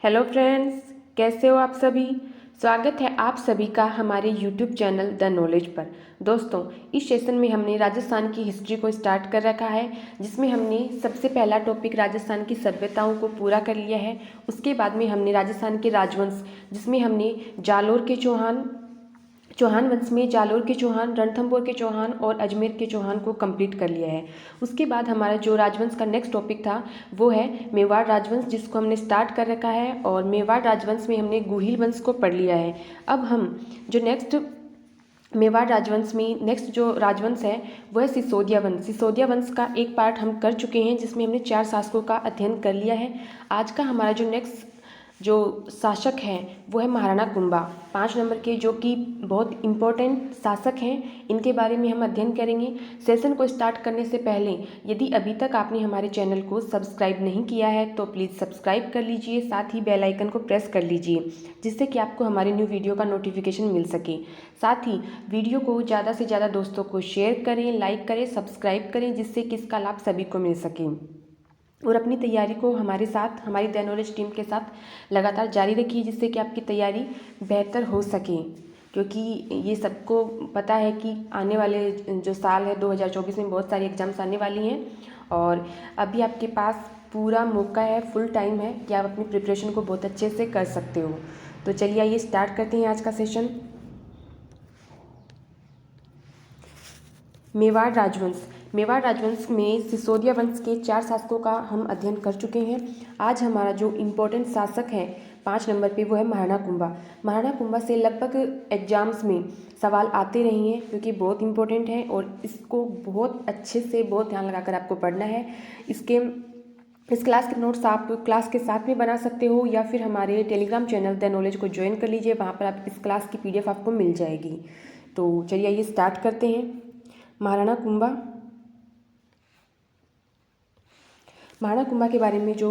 Hello friends, कैसे हो आप सभी। स्वागत है आप सभी का हमारे यूट्यूब चैनल द नॉलेज पर। दोस्तों, इस सेशन में हमने राजस्थान की हिस्ट्री को स्टार्ट कर रखा है, जिसमें हमने सबसे पहला टॉपिक राजस्थान की सभ्यताओं को पूरा कर लिया है। उसके बाद में हमने राजस्थान के राजवंश, जिसमें हमने जालोर के चौहान वंश में जालोर के चौहान, रणथंभौर के चौहान और अजमेर के चौहान को कंप्लीट कर लिया है। उसके बाद हमारा जो राजवंश का नेक्स्ट टॉपिक था वो है मेवाड़ राजवंश, जिसको हमने स्टार्ट कर रखा है। और मेवाड़ राजवंश में हमने गुहिल वंश को पढ़ लिया है। अब हम जो नेक्स्ट मेवाड़ राजवंश में नेक्स्ट जो राजवंश है वो है सिसोदिया वंश। सिसोदिया वंश का एक पार्ट हम कर चुके हैं, जिसमें हमने 4 शासकों का अध्ययन कर लिया है। आज का हमारा जो नेक्स्ट जो शासक हैं वो है महाराणा कुंभा, 5 नंबर के, जो कि बहुत इम्पोर्टेंट शासक हैं। इनके बारे में हम अध्ययन करेंगे। सेशन को स्टार्ट करने से पहले यदि अभी तक आपने हमारे चैनल को सब्सक्राइब नहीं किया है तो प्लीज़ सब्सक्राइब कर लीजिए, साथ ही बेल आइकन को प्रेस कर लीजिए, जिससे कि आपको हमारे न्यू वीडियो का नोटिफिकेशन मिल सके। साथ ही वीडियो को ज़्यादा से ज़्यादा दोस्तों को शेयर करें, लाइक करें, सब्सक्राइब करें, जिससे कि इसका लाभ सभी को मिल सके। और अपनी तैयारी को हमारे साथ, हमारी द नॉलेज टीम के साथ लगातार जारी रखिए, जिससे कि आपकी तैयारी बेहतर हो सके। क्योंकि ये सबको पता है कि आने वाले जो साल है 2024 में बहुत सारी एग्जाम्स आने वाली हैं, और अभी आपके पास पूरा मौका है, फुल टाइम है कि आप अपनी प्रिपरेशन को बहुत अच्छे से कर सकते हो। तो चलिए आइए स्टार्ट करते हैं आज का सेशन। मेवाड़ राजवंश। मेवाड़ राजवंश में सिसोदिया वंश के 4 शासकों का हम अध्ययन कर चुके हैं। आज हमारा जो इम्पोर्टेंट शासक है 5 नंबर पे वो है महाराणा कुंभा। महाराणा कुंभा से लगभग एग्जाम्स में सवाल आते रहे हैं, क्योंकि बहुत इंपॉर्टेंट है और इसको बहुत अच्छे से, बहुत ध्यान लगाकर आपको पढ़ना है। इस क्लास के नोट्स आप क्लास के साथ में बना सकते हो, या फिर हमारे टेलीग्राम चैनल द नॉलेज को ज्वाइन कर लीजिए, वहाँ पर आप इस क्लास की PDF आपको मिल जाएगी। तो चलिए आइए स्टार्ट करते हैं। महाराणा कुंभा। महाराणा कुंभा के बारे में जो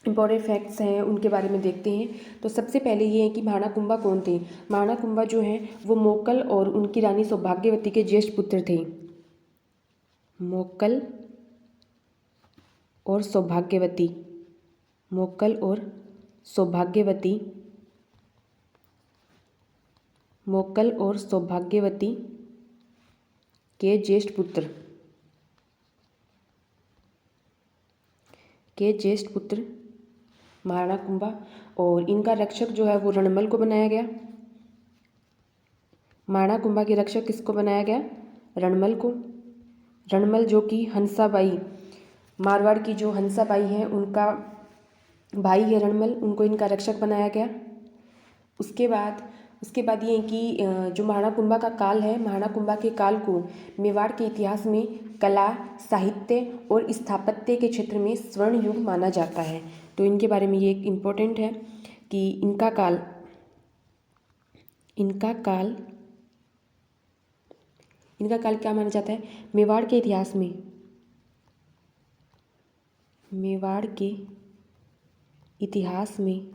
इम्पोर्टेंट फैक्ट्स हैं उनके बारे में देखते हैं। तो सबसे पहले ये है कि महाराणा कुंभा कौन थे। महाराणा कुंभा जो हैं वो मोक्कल और उनकी रानी सौभाग्यवती के ज्येष्ठ पुत्र थे। मोक्कल और सौभाग्यवती, मोक्कल और सौभाग्यवती, मोक्कल और सौभाग्यवती के ज्येष्ठ पुत्र महाराणा कुंभा। और इनका रक्षक जो है वो रणमल को बनाया गया। महाराणा कुंभा के रक्षक किसको बनाया गया? रणमल को। रणमल जो कि हंसाबाई, मारवाड़ की जो हंसाबाई हैं उनका भाई है रणमल, उनको इनका रक्षक बनाया गया। उसके बाद ये है कि जो महाराणा कुंभा का काल है, महाराणा कुंभा के काल को मेवाड़ के इतिहास में कला, साहित्य और स्थापत्य के क्षेत्र में स्वर्ण युग माना जाता है। तो इनके बारे में ये एक इम्पोर्टेंट है कि इनका काल क्या माना जाता है? मेवाड़ के इतिहास में, मेवाड़ के इतिहास में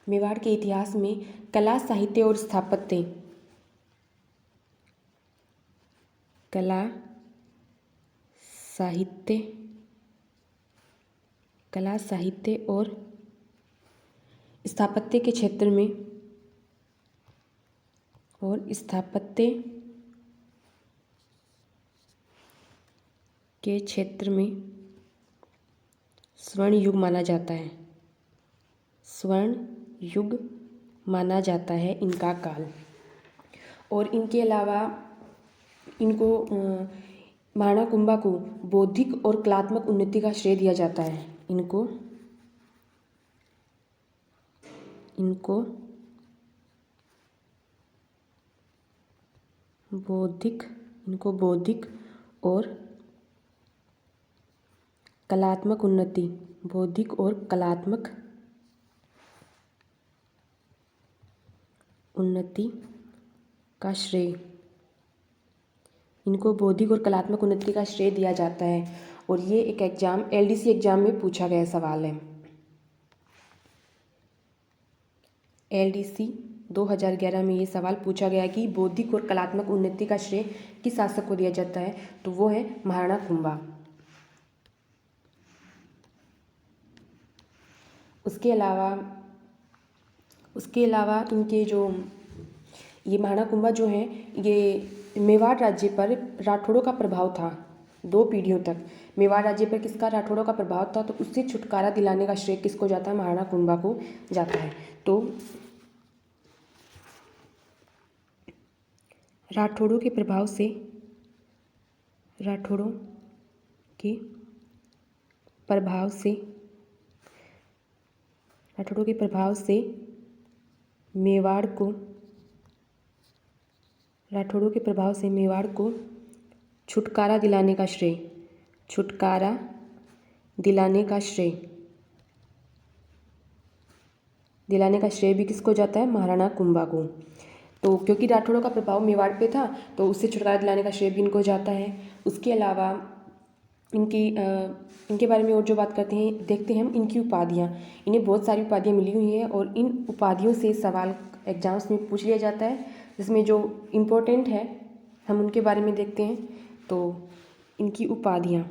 मेवाड़ के इतिहास में कला, साहित्य और स्थापत्य, कला, साहित्य और स्थापत्य के क्षेत्र में स्वर्ण युग माना जाता है। स्वर्ण युग माना जाता है इनका काल। और इनके अलावा इनको महाराणा कुंभा को बौद्धिक और कलात्मक उन्नति का श्रेय दिया जाता है। इनको बौद्धिक और कलात्मक उन्नति का श्रेय, इनको बौद्धिक और कलात्मक उन्नति का श्रेय दिया जाता है। और ये एक एग्जाम, LDC एग्जाम में पूछा गया सवाल है। LDC 2011 में ये सवाल पूछा गया कि बौद्धिक और कलात्मक उन्नति का श्रेय किस शासक को दिया जाता है, तो वो है महाराणा कुंभा। उसके अलावा इनके जो ये महाराणा कुंभा जो हैं ये मेवाड़ राज्य पर राठौड़ों का प्रभाव था 2 पीढ़ियों तक। मेवाड़ राज्य पर किसका? राठौड़ों का प्रभाव था, तो उससे छुटकारा दिलाने का श्रेय किसको जाता है? महाराणा कुंभा को जाता है। तो राठौड़ों के प्रभाव से मेवाड़ को छुटकारा दिलाने का श्रेय भी किसको जाता है? महाराणा कुंभा को। तो क्योंकि राठौड़ों का प्रभाव मेवाड़ पे था तो उससे छुटकारा दिलाने का श्रेय भी इनको जाता है। उसके अलावा इनके बारे में और जो बात करते हैं, देखते हैं हम इनकी उपाधियाँ। इन्हें बहुत सारी उपाधियाँ मिली हुई हैं और इन उपाधियों से सवाल एग्जाम्स में पूछ लिया जाता है, जिसमें जो इम्पोर्टेंट है हम उनके बारे में देखते हैं। तो इनकी उपाधियाँ,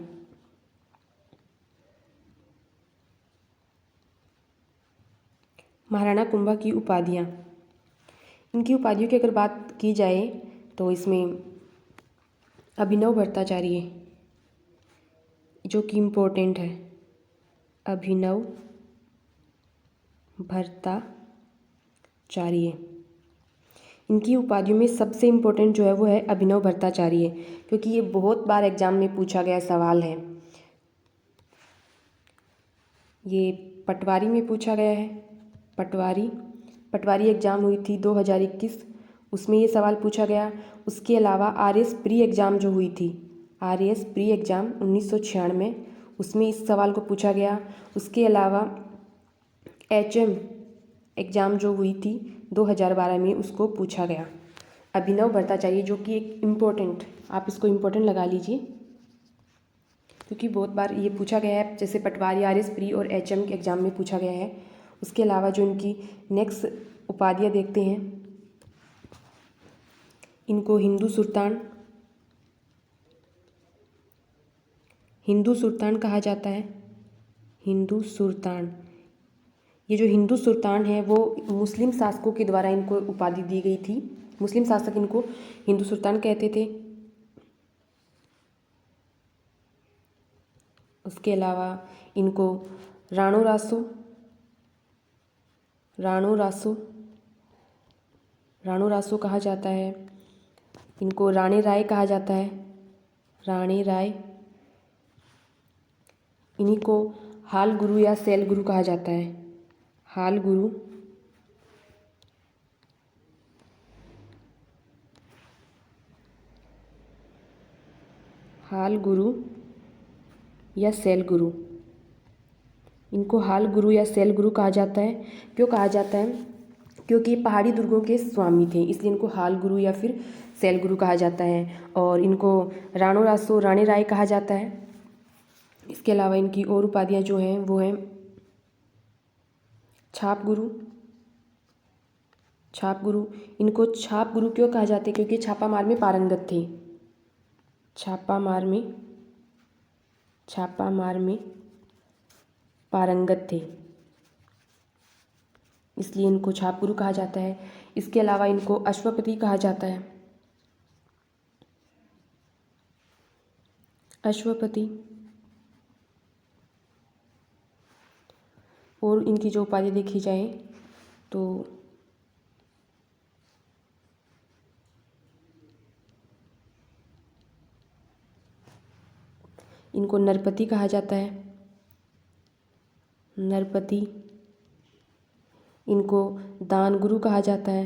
महाराणा कुंभा की उपाधियाँ, इनकी उपाधियों की अगर बात की जाए तो इसमें अभिनव भट्टाचार्य जो कि इम्पोर्टेंट है, अभिनव भट्टाचार्य। इनकी उपाधियों में सबसे इम्पोर्टेंट जो है वो है अभिनव भट्टाचार्य, क्योंकि ये बहुत बार एग्जाम में पूछा गया सवाल है। ये पटवारी में पूछा गया है, पटवारी एग्ज़ाम हुई थी 2021, उसमें ये सवाल पूछा गया। उसके अलावा RS प्री एग्ज़ाम जो हुई थी, RS प्री एग्ज़ाम 1996, उसमें इस सवाल को पूछा गया। उसके अलावा HM एग्ज़ाम जो हुई थी 2012 में, उसको पूछा गया। अभिनव भट्टाचार्य जो कि एक इम्पोर्टेंट, आप इसको इम्पोर्टेंट लगा लीजिए क्योंकि बहुत बार ये पूछा गया है, जैसे पटवारी, RS प्री और HM के एग्ज़ाम में पूछा गया है। उसके अलावा जो इनकी नेक्स्ट उपाधियाँ देखते हैं, इनको हिंदू सुल्तान कहा जाता है। हिंदू सुल्तान, ये जो हिंदू सुल्तान है वो मुस्लिम शासकों के द्वारा इनको उपाधि दी गई थी। मुस्लिम शासक इनको हिंदू सुल्तान कहते थे। उसके अलावा इनको राणो रासो कहा जाता है। इनको राणे राय कहा जाता है, राणे राय। इन्हीं को हाल गुरु या शैल गुरु कहा जाता है, हाल गुरु या शैल गुरु। इनको हाल गुरु या शैल गुरु कहा जाता है। क्यों कहा जाता है? क्योंकि ये पहाड़ी दुर्गों के स्वामी थे, इसलिए इनको हाल गुरु या फिर शैल गुरु कहा जाता है। और इनको राणो रासो, राणे राय कहा जाता है। इसके अलावा इनकी और उपाधियाँ जो हैं वो हैं छाप गुरु। इनको छाप गुरु क्यों कहा जाता है? क्योंकि छापामार में पारंगत थे, छापामार में पारंगत थे, इसलिए इनको छाप गुरु कहा जाता है। इसके अलावा इनको अश्वपति कहा जाता है, अश्वपति। और इनकी जो उपाधि देखी जाए तो इनको नरपति कहा जाता है, नरपति। इनको दान गुरु कहा जाता है,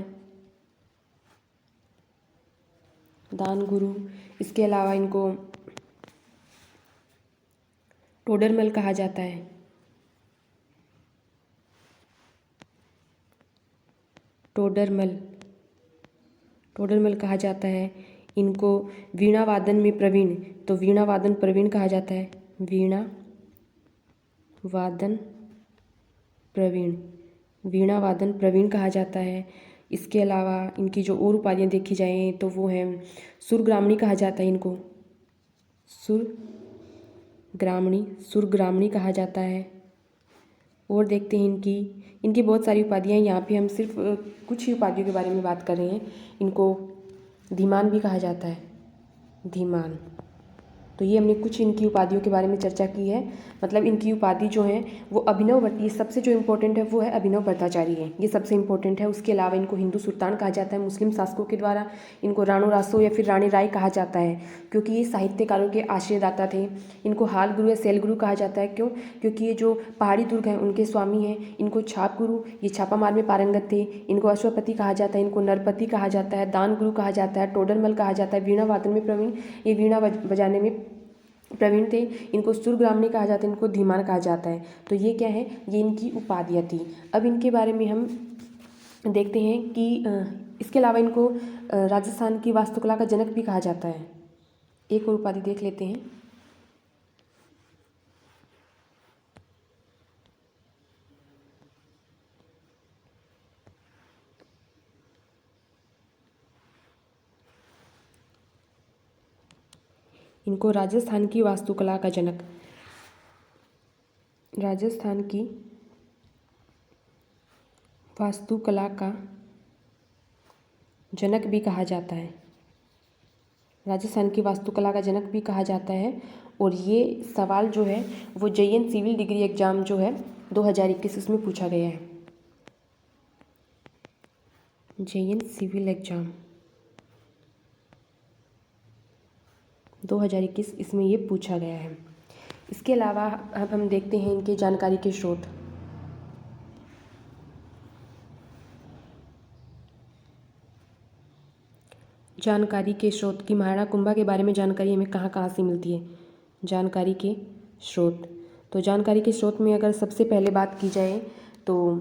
दान गुरु। इसके अलावा इनको टोडरमल कहा जाता है, टोडरमल कहा जाता है। इनको वीणा वादन में प्रवीण, तो वीणा वादन प्रवीण कहा जाता है, वीणा वादन प्रवीण कहा जाता है। इसके अलावा इनकी जो और उपाधियाँ देखी जाएँ तो वो हैं सुरग्रामणी कहा जाता है, इनको सुरग्रामणी कहा जाता है। और देखते हैं इनकी बहुत सारी उपाधियाँ। यहाँ पे हम सिर्फ कुछ ही उपाधियों के बारे में बात कर रहे हैं। इनको धीमान भी कहा जाता है, धीमान। तो ये हमने कुछ इनकी उपाधियों के बारे में चर्चा की है। मतलब इनकी उपाधि जो है वो अभिनव ये सबसे जो इम्पोर्टेंट है वो है अभिनव भट्टाचार्य है, ये सबसे इम्पोर्टेंट है। उसके अलावा इनको हिंदू सुल्तान कहा जाता है मुस्लिम शासकों के द्वारा। इनको राणो रासो या फिर रानी राय कहा जाता है, क्योंकि ये साहित्यकारों के आश्रयदाता थे। इनको हाल गुरु या शैल गुरु कहा जाता है, क्यों? क्योंकि ये जो पहाड़ी दुर्ग हैं उनके स्वामी हैं। इनको छाप गुरु, ये छापा मार में पारंगत थे। इनको अश्वपति कहा जाता है, इनको नरपति कहा जाता है, दान गुरु कहा जाता है, टोडरमल कहा जाता है, वीणा वादन में प्रवीण, ये वीणा बजाने में प्रवीण थे। इनको सुरग्रामणी कहा जाता है, इनको धीमान कहा जाता है। तो ये क्या है, ये इनकी उपाधियाँ थी। अब इनके बारे में हम देखते हैं कि इसके अलावा इनको राजस्थान की वास्तुकला का जनक भी कहा जाता है। एक और उपाधि देख लेते हैं। इनको राजस्थान की वास्तुकला का जनक, राजस्थान की वास्तुकला का जनक भी कहा जाता है, राजस्थान की वास्तुकला का जनक भी कहा जाता है। और ये सवाल जो है वो JN सिविल डिग्री एग्जाम जो है 2021 इसमें पूछा गया है। JN सिविल एग्जाम 2021 इसमें ये पूछा गया है। इसके अलावा अब हम देखते हैं इनके जानकारी के स्रोत। जानकारी के स्रोत की महाराणा कुंभा के बारे में जानकारी हमें कहाँ कहाँ से मिलती है? जानकारी के स्रोत, तो जानकारी के स्रोत में अगर सबसे पहले बात की जाए तो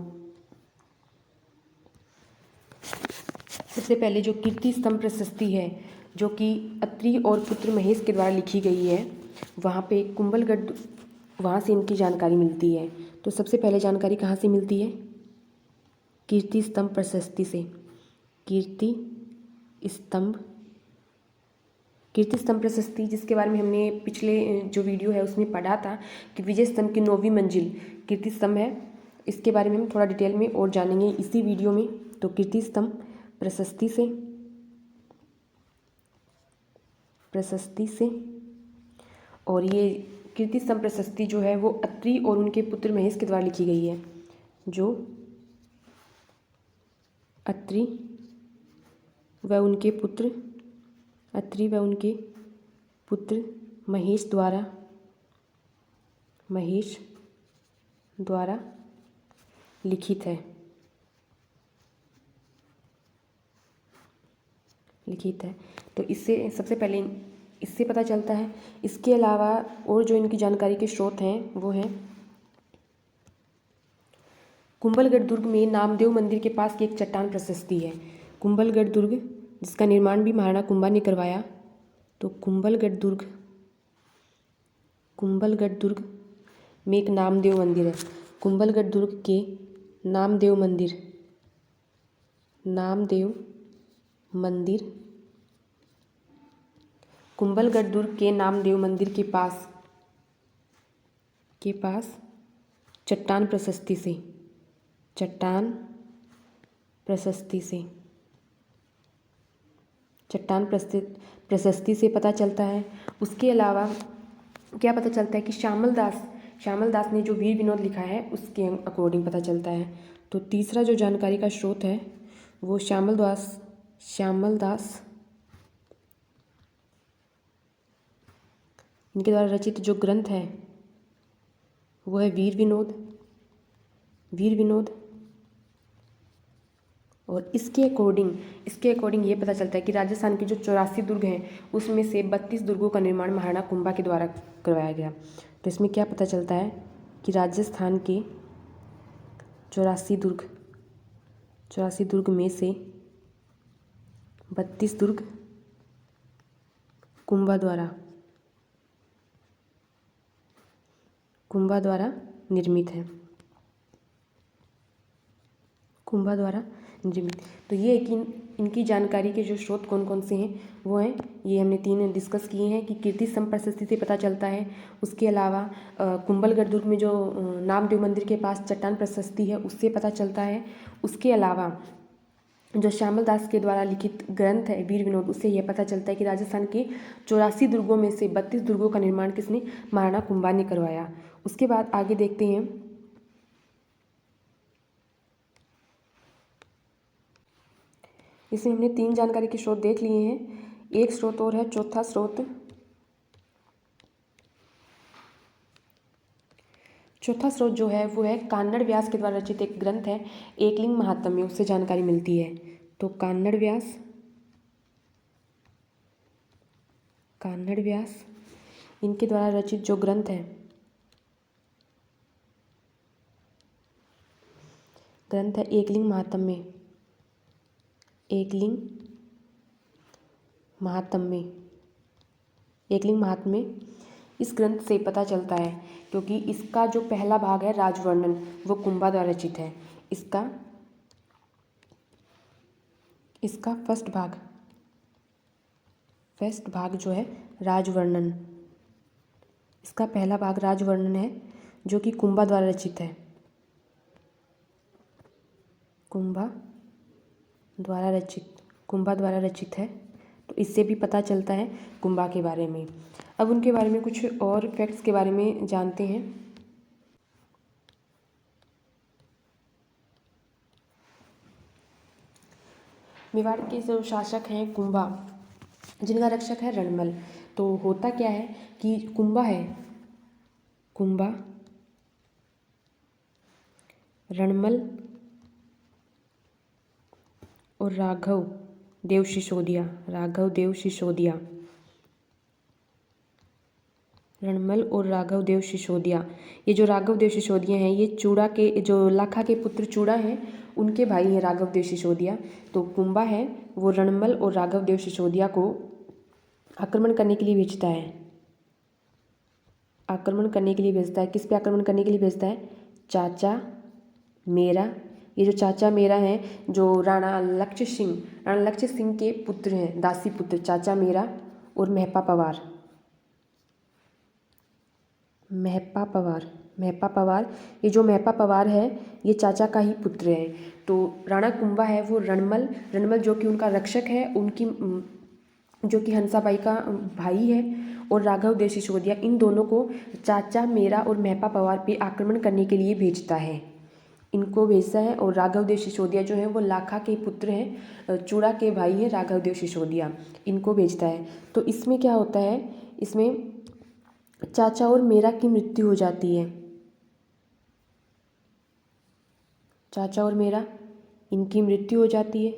सबसे पहले जो कीर्ति स्तंभ प्रशस्ति है, जो कि अत्रि और पुत्र महेश के द्वारा लिखी गई है, वहाँ पे कुंभलगढ़, वहाँ से इनकी जानकारी मिलती है। तो सबसे पहले जानकारी कहाँ से मिलती है? कीर्ति स्तंभ प्रशस्ति से। कीर्ति स्तंभ प्रशस्ति, जिसके बारे में हमने पिछले जो वीडियो है उसमें पढ़ा था कि विजय स्तंभ की 9वीं मंजिल कीर्ति स्तंभ है। इसके बारे में हम थोड़ा डिटेल में और जानेंगे इसी वीडियो में। तो कीर्ति स्तंभ प्रशस्ति से और ये कीर्ति स्तंभ प्रशस्ति जो है वो अत्रि और उनके पुत्र महेश के द्वारा लिखी गई है। जो अत्रि व उनके पुत्र महेश द्वारा लिखित है। तो इससे सबसे पहले इससे पता चलता है। इसके अलावा और जो इनकी जानकारी के स्रोत हैं वो हैं कुंभलगढ़ दुर्ग में नामदेव मंदिर के पास की एक चट्टान प्रशस्ति है। कुंभलगढ़ दुर्ग, जिसका निर्माण भी महाराणा कुंभा ने करवाया। तो कुंभलगढ़ दुर्ग में एक नामदेव मंदिर है। कुंभलगढ़ दुर्ग के नामदेव मंदिर कुंभलगढ़ दुर्ग के नामदेव मंदिर के पास चट्टान प्रशस्ति से पता चलता है। उसके अलावा क्या पता चलता है कि श्यामल दास ने जो वीर विनोद लिखा है उसके अकॉर्डिंग पता चलता है। तो तीसरा जो जानकारी का स्रोत है वो श्यामल दास इनके द्वारा रचित जो ग्रंथ है वो है वीर विनोद। और इसके अकॉर्डिंग ये पता चलता है कि राजस्थान के जो 84 दुर्ग हैं उसमें से 32 दुर्गों का निर्माण महाराणा कुंभा के द्वारा करवाया गया। तो इसमें क्या पता चलता है कि राजस्थान के 84 दुर्ग में से 32 दुर्ग कुंभा द्वारा निर्मित है। तो ये है कि इनकी जानकारी के जो स्रोत कौन कौन से हैं वो हैं, ये हमने 3 डिस्कस किए हैं कि कीर्ति स्तंभ प्रशस्ति से पता चलता है। उसके अलावा कुंभलगढ़ दुर्ग में जो नामदेव मंदिर के पास चट्टान प्रशस्ति है उससे पता चलता है। उसके अलावा जो श्यामल दास के द्वारा लिखित ग्रंथ है वीर विनोद, उससे यह पता चलता है कि राजस्थान के 84 दुर्गों में से 32 दुर्गों का निर्माण किसने, महाराणा कुंभा ने करवाया। उसके बाद आगे देखते हैं, इसमें हमने 3 जानकारी के स्रोत देख लिए हैं। एक स्रोत और है, चौथा स्रोत। चौथा स्रोत जो है वो है कान्नड़ व्यास के द्वारा रचित एक ग्रंथ है एकलिंग महात्म्य, उससे जानकारी मिलती है। तो कान्नड़ व्यास इनके द्वारा रचित जो ग्रंथ है एकलिंग महात्म्य। इस ग्रंथ से पता चलता है, क्योंकि इसका जो पहला भाग है राजवर्णन वो कुंभा द्वारा रचित है। इसका फर्स्ट भाग जो है राजवर्णन, इसका पहला भाग राजवर्णन है जो कि कुंभा द्वारा रचित है। कुंभा द्वारा रचित है, तो इससे भी पता चलता है कुंभा के बारे में। अब उनके बारे में कुछ और फैक्ट्स के बारे में जानते हैं। मेवाड़ के जो शासक हैं कुंभा, जिनका रक्षक है रणमल। तो होता क्या है कि कुंभा रणमल और राघव देव सिसोदिया, ये जो राघव देव सिसोदिया हैं ये चूड़ा के जो लाखा के पुत्र चूड़ा हैं उनके भाई हैं राघव देव सिसोदिया। तो कुंभा है वो रणमल और राघव देव सिसोदिया को आक्रमण करने के लिए भेजता है। किस पे आक्रमण करने के लिए भेजता है? चाचा मेरा। ये जो चाचा मेरा हैं जो राणा लक्ष्य सिंह के पुत्र हैं, दासी पुत्र चाचा मेरा और महपा पवार। ये जो महपा पवार है ये चाचा का ही पुत्र है। तो राणा कुंभा है वो रणमल जो कि उनका रक्षक है, जो कि हंसाबाई का भाई है, और राघव देव सिसोदिया, इन दोनों को चाचा मेरा और महपा पवार पे आक्रमण करने के लिए भेजता है। और राघव देव सिसोदिया जो है वो लाखा के पुत्र हैं, चूड़ा के भाई हैं राघव देव सिसोदिया, इनको भेजता है। तो इसमें क्या होता है, इसमें चाचा और मेरा की मृत्यु हो जाती है। इनकी मृत्यु हो जाती है,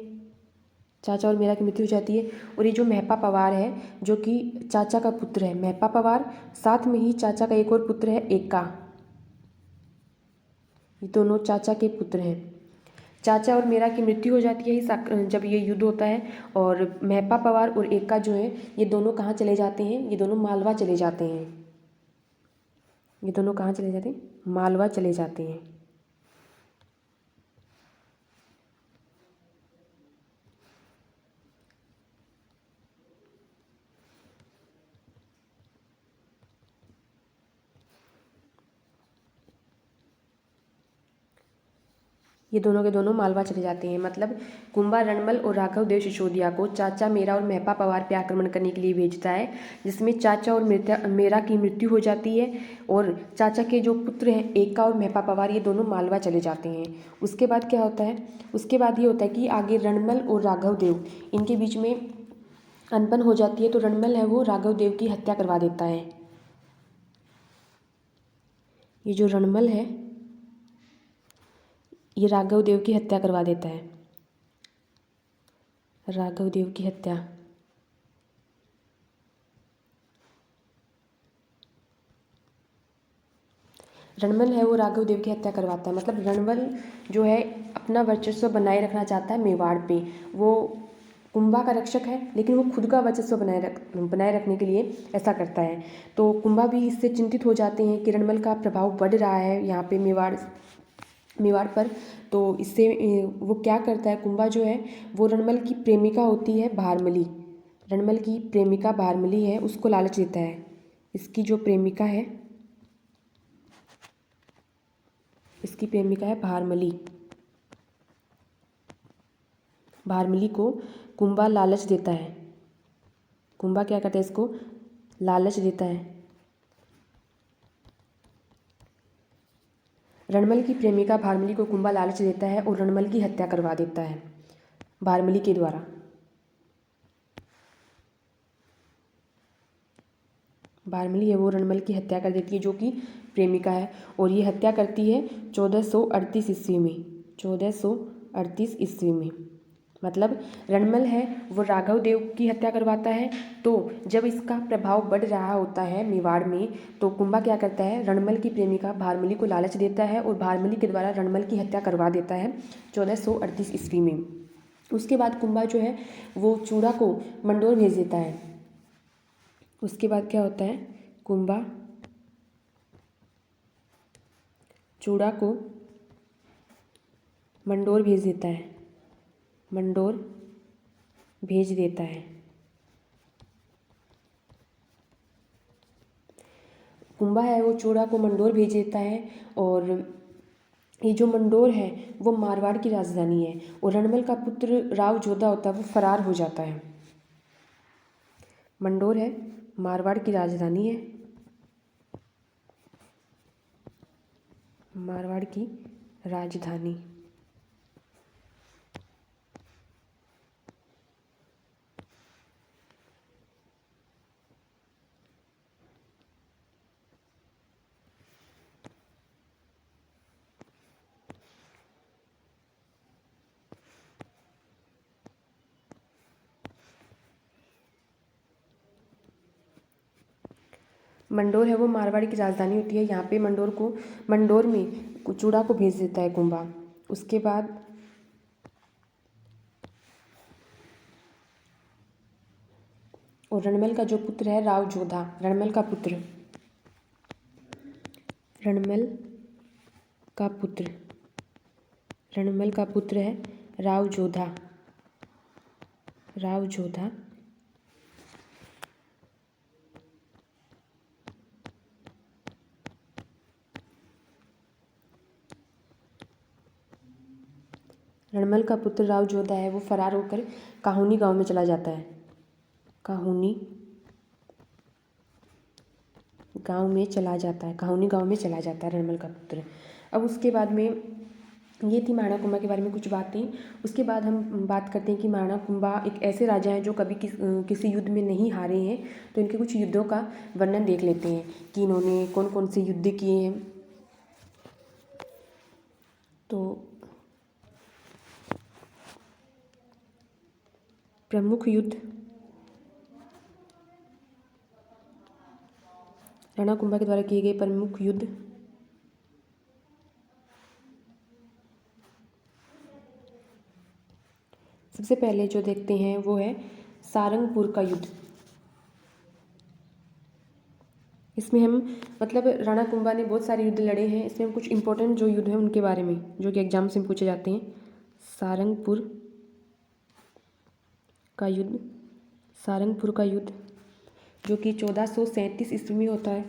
और ये जो महपा पवार है जो कि चाचा का पुत्र है, महपा पवार, साथ में ही चाचा का एक और पुत्र है एका, ये दोनों चाचा के पुत्र हैं। चाचा और मेरा की मृत्यु हो जाती है जब ये युद्ध होता है, और महपा पवार और एका जो है ये दोनों कहाँ चले जाते हैं? ये दोनों मालवा चले जाते हैं। मालवा चले जाते हैं। ये दोनों के दोनों मालवा चले जाते हैं। मतलब कुंभा रणमल और राघव देव सिसोदिया को चाचा मेरा और महपा पवार पे आक्रमण करने के लिए भेजता है, जिसमें चाचा और मेरा की मृत्यु हो जाती है, और चाचा के जो पुत्र हैं एका और महपा पवार ये दोनों मालवा चले जाते हैं। उसके बाद क्या होता है? उसके बाद ये होता है कि आगे रणमल और राघव देव इनके बीच में अनबन हो जाती है। तो रणमल है वो राघव देव की हत्या करवा देता है। ये जो रणमल है ये राघव देव की हत्या करवा देता है। रणमल है वो राघव देव की हत्या करवाता है। मतलब रणमल जो है अपना वर्चस्व बनाए रखना चाहता है मेवाड़ पे। वो कुंभा का रक्षक है, लेकिन वो खुद का वर्चस्व बनाए रखने के लिए ऐसा करता है। तो कुंभा भी इससे चिंतित हो जाते हैं कि रणमल का प्रभाव बढ़ रहा है यहाँ पे मेवाड़ पर। तो इससे वो क्या करता है, कुंभा जो है वो रणमल की प्रेमिका होती है भारमली, रणमल की प्रेमिका भारमली है, उसको लालच देता है। इसकी जो प्रेमिका है, इसकी प्रेमिका है भारमली, भारमली को कुंभा लालच देता है। कुंभा क्या करता है, इसको लालच देता है। रणमल की प्रेमिका भारमली को कुंभा लालच देता है और रणमल की हत्या करवा देता है भारमली के द्वारा। भारमली है वो रणमल की हत्या कर देती है, जो कि प्रेमिका है, और ये हत्या करती है 1438 ईस्वी में। 1438 ईस्वी में, मतलब रणमल है वो राघव देव की हत्या करवाता है। तो जब इसका प्रभाव बढ़ रहा होता है मेवाड़ में, तो कुंभा क्या करता है, रणमल की प्रेमिका भारमली को लालच देता है और भारमली के द्वारा रणमल की हत्या करवा देता है 1438 ईस्वी में। उसके बाद कुंभा जो है वो चूड़ा को मंडोर भेज देता है। उसके बाद क्या होता है, कुंभा चूड़ा को मंडोर भेज देता है, मंडोर भेज देता है। कुंभा है वो चूड़ा को मंडोर भेज देता है, और ये जो मंडोर है वो मारवाड़ की राजधानी है, और रणमल का पुत्र राव जोधा होता है वो फरार हो जाता है। मंडोर है मारवाड़ की राजधानी है, मारवाड़ की राजधानी। मंडोर है वो मारवाड़ की राजधानी होती है। यहाँ पे मंडोर में चूड़ा को भेज देता है कुंभा। उसके बाद और रणमल का जो पुत्र है राव जोधा, रणमल का पुत्र, रणमल का पुत्र, रणमल का पुत्र है राव जोधा, राव जोधा रणमल का पुत्र राव जोधा है वो फरार होकर काहुनी गांव में चला जाता है। काहुनी गांव में चला जाता है, काहुनी गांव में चला जाता है रणमल का पुत्र। अब उसके बाद में ये थी महाराणा कुंभा के बारे में कुछ बातें। उसके बाद हम बात करते हैं कि महाराणा कुंभा एक ऐसे राजा हैं जो कभी किसी युद्ध में नहीं हारे हैं। तो इनके कुछ युद्धों का वर्णन देख लेते हैं कि इन्होंने कौन कौन से युद्ध किए हैं। तो प्रमुख युद्ध राणा कुंभा के द्वारा किए गए प्रमुख युद्ध, सबसे पहले जो देखते हैं वो है सारंगपुर का युद्ध। इसमें हम मतलब राणा कुंभा ने बहुत सारे युद्ध लड़े हैं, इसमें हम कुछ इंपॉर्टेंट जो युद्ध हैं उनके बारे में, जो कि एग्जाम से पूछे जाते हैं। सारंगपुर का युद्ध, सारंगपुर का युद्ध जो कि 1437 ईस्वी में होता है।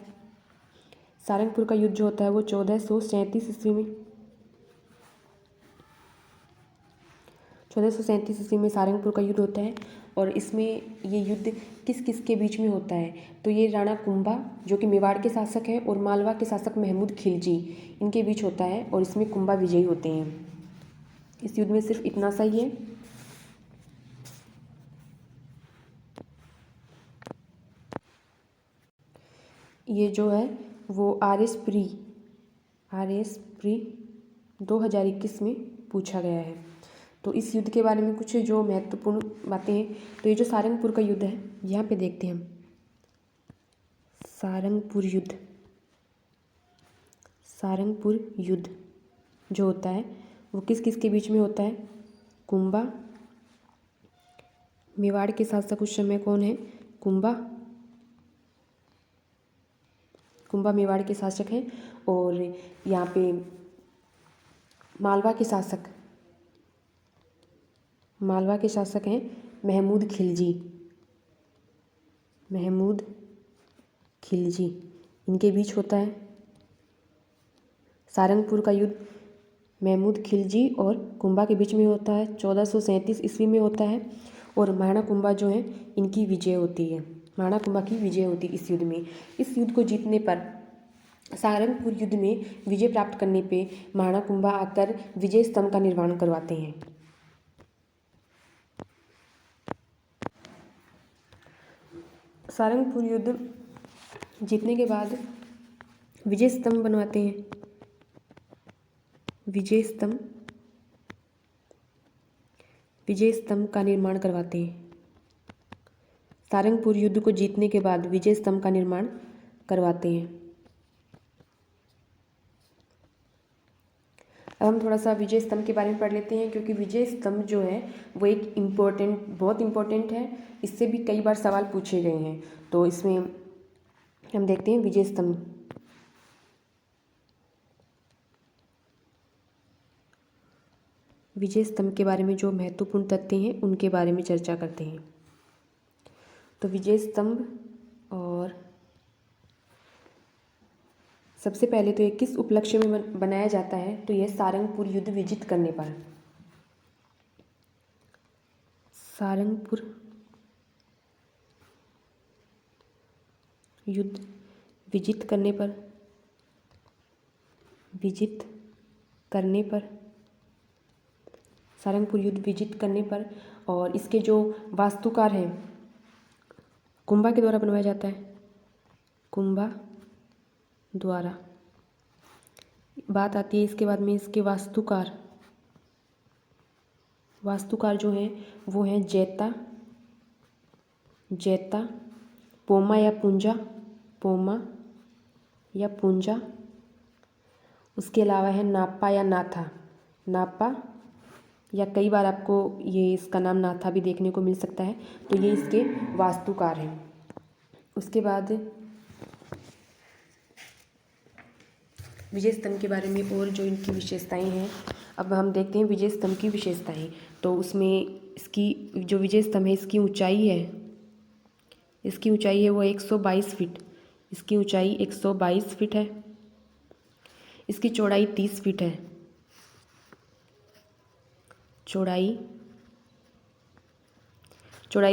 सारंगपुर का युद्ध जो होता है वो 1437 ईस्वी में, 1437 ईस्वी में सारंगपुर का युद्ध होता है। और इसमें ये युद्ध किस किस के बीच में होता है, तो ये राणा कुंभा जो कि मेवाड़ के शासक हैं और मालवा के शासक महमूद खिलजी, इनके बीच होता है, और इसमें कुंभा विजयी होते हैं। इस युद्ध में सिर्फ इतना सा ही है। ये जो है वो RS प्री 2021 में पूछा गया है। तो इस युद्ध के बारे में कुछ जो महत्वपूर्ण बातें हैं, तो ये जो सारंगपुर का युद्ध है यहाँ पे देखते हैं हम। सारंगपुर युद्ध, सारंगपुर युद्ध जो होता है वो किस किस के बीच में होता है, कुंभा, मेवाड़ के शासक उस समय कौन है, कुंभा, कुंभा मेवाड़ के शासक हैं। और यहाँ पे मालवा के शासक, मालवा के शासक हैं महमूद खिलजी, महमूद खिलजी। इनके बीच होता है सारंगपुर का युद्ध। महमूद खिलजी और कुंभा के बीच में होता है, 1437 ईस्वी में होता है। और महाराणा कुंभा जो है इनकी विजय होती है, महाराणा कुंभा की विजय होती है इस युद्ध में। इस युद्ध को जीतने पर, सारंगपुर युद्ध में विजय प्राप्त करने पे महाराणा कुंभा आकर विजय स्तंभ का निर्माण करवाते हैं। सारंगपुर युद्ध जीतने के बाद विजय स्तंभ बनवाते हैं, विजय स्तंभ का निर्माण करवाते हैं। सारंगपुर युद्ध को जीतने के बाद विजय स्तंभ का निर्माण करवाते हैं। अब हम थोड़ा सा विजय स्तंभ के बारे में पढ़ लेते हैं, क्योंकि विजय स्तंभ जो है वो एक बहुत इम्पोर्टेंट है। इससे भी कई बार सवाल पूछे गए हैं। तो इसमें हम देखते हैं विजय स्तंभ। विजय स्तंभ के बारे में जो महत्वपूर्ण तथ्य हैं उनके बारे में चर्चा करते हैं। तो विजय स्तंभ, और सबसे पहले तो ये किस उपलक्ष्य में बनाया जाता है, तो यह सारंगपुर युद्ध विजित करने पर, सारंगपुर युद्ध विजित करने पर, सारंगपुर युद्ध विजित करने पर। और इसके जो वास्तुकार हैं कुंभा के द्वारा बनवाया जाता है, कुंभा द्वारा। बात आती है इसके बाद में इसके वास्तुकार जो हैं वो हैं जैता, पोमा या पूंजा। उसके अलावा है नापा या कई बार आपको ये इसका नाम नाथा भी देखने को मिल सकता है। तो ये इसके वास्तुकार हैं। उसके बाद विजय स्तंभ के बारे में और जो इनकी विशेषताएं हैं, अब हम देखते हैं विजय स्तंभ की विशेषताएं। तो उसमें इसकी जो विजय स्तंभ है इसकी ऊंचाई है वो 122 फीट। इसकी ऊंचाई 122 फीट है। इसकी चौड़ाई 30 फीट है। चौड़ाई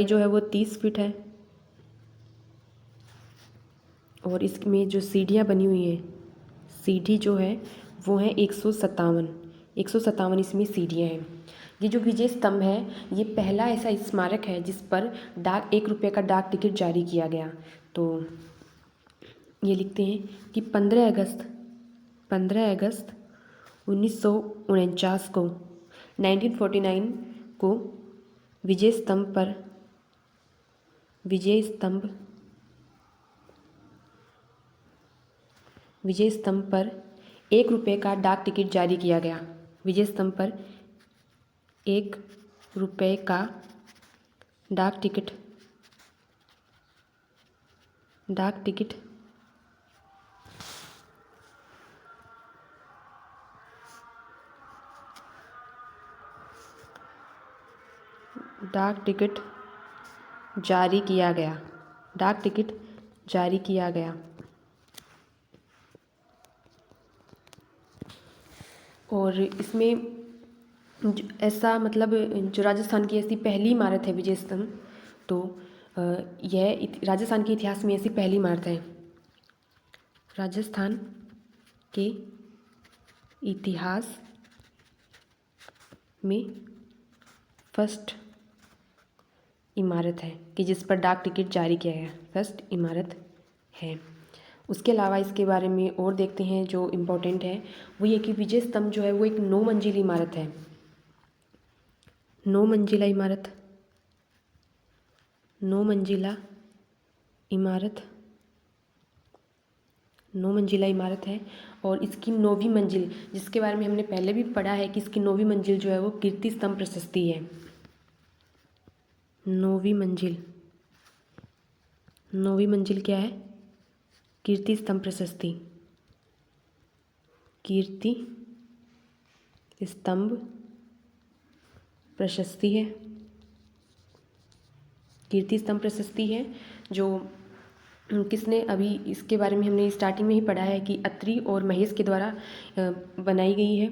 जो है वो 30 फीट है। और इसमें जो सीढ़ियाँ बनी हुई हैं, सीढ़ी जो है वो है 157 इसमें सीढ़ियाँ हैं। ये जो विजय स्तंभ है ये पहला ऐसा स्मारक है जिस पर 1 रुपये का डाक टिकट जारी किया गया। तो ये लिखते हैं कि 15 अगस्त 1949 को 1949 को विजय स्तंभ पर 1 रुपये का डाक टिकट जारी किया गया। विजय स्तंभ पर 1 रुपये का डाक टिकट जारी किया गया। और इसमें ऐसा मतलब जो राजस्थान की ऐसी पहली इमारत है विजय स्तंभ, तो यह राजस्थान के इतिहास में ऐसी पहली इमारत है। राजस्थान के इतिहास में फर्स्ट इमारत है कि जिस पर डाक टिकट जारी किया गया, फर्स्ट इमारत है। उसके अलावा इसके बारे में और देखते हैं जो इम्पोर्टेंट है, वो ये कि विजय स्तंभ जो है वो एक 9 मंजिली इमारत है। 9 मंजिला इमारत है। और इसकी 9वीं मंजिल, जिसके बारे में हमने पहले भी पढ़ा है कि इसकी 9वीं मंजिल जो है वो कीर्ति स्तंभ प्रशस्ति है। 9वीं मंजिल क्या है? कीर्ति स्तंभ प्रशस्ति। कीर्ति स्तंभ प्रशस्ति है, कीर्ति स्तंभ प्रशस्ति है, जो किसने, अभी इसके बारे में हमने स्टार्टिंग में ही पढ़ा है कि अत्रि और महेश के द्वारा बनाई गई है,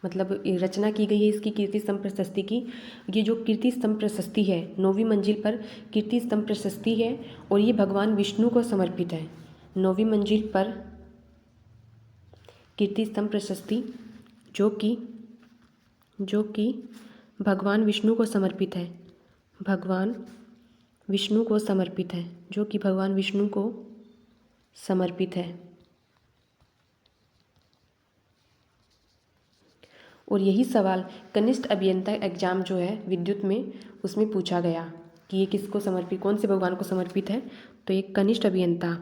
मतलब रचना की गई है इसकी कीर्ति स्तंभ प्रशस्ति की। ये जो कीर्ति स्तंभ प्रशस्ति है 9वीं मंजिल पर कीर्ति स्तंभ प्रशस्ति है और ये भगवान विष्णु को समर्पित है। 9वीं मंजिल पर कीर्ति स्तंभ प्रशस्ति जो कि भगवान विष्णु को समर्पित है, भगवान विष्णु को समर्पित है, जो कि भगवान विष्णु को समर्पित है। और यही सवाल कनिष्ठ अभियंता एग्जाम जो है विद्युत में, उसमें पूछा गया कि ये किसको समर्पित, कौन से भगवान को समर्पित है। तो ये कनिष्ठ अभियंता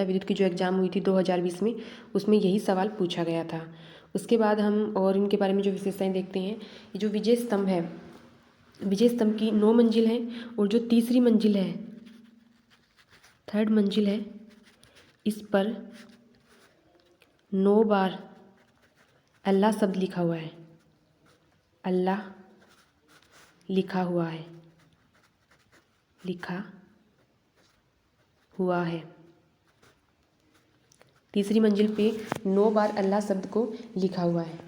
विद्युत की जो एग्ज़ाम हुई थी 2020 में, उसमें यही सवाल पूछा गया था। उसके बाद हम और इनके बारे में जो विशेषताएं देखते हैं, ये जो विजय स्तंभ है, विजय स्तंभ की 9 मंजिल है और जो तीसरी मंजिल है, 3rd मंजिल है, इस पर 9 बार अल्लाह शब्द लिखा हुआ है, अल्लाह लिखा हुआ है। तीसरी मंजिल पे 9 बार अल्लाह शब्द को लिखा हुआ है,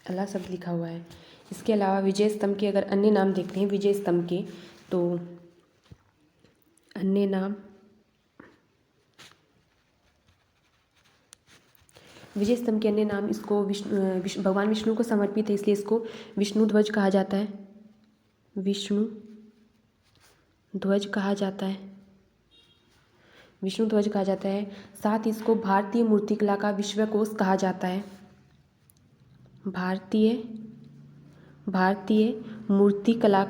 अल्लाह शब्द लिखा हुआ है। इसके अलावा विजय स्तंभ के अगर अन्य नाम देखते हैं विजय स्तंभ के, तो अन्य नाम, विजय स्तंभ के अन्य नाम, इसको भगवान विष्णु को समर्पित है, इसलिए इसको विष्णु ध्वज कहा जाता है, विष्णु ध्वज कहा जाता है। साथ ही इसको भारतीय मूर्तिकला का विश्वकोश कहा जाता है, भारतीय मूर्तिकला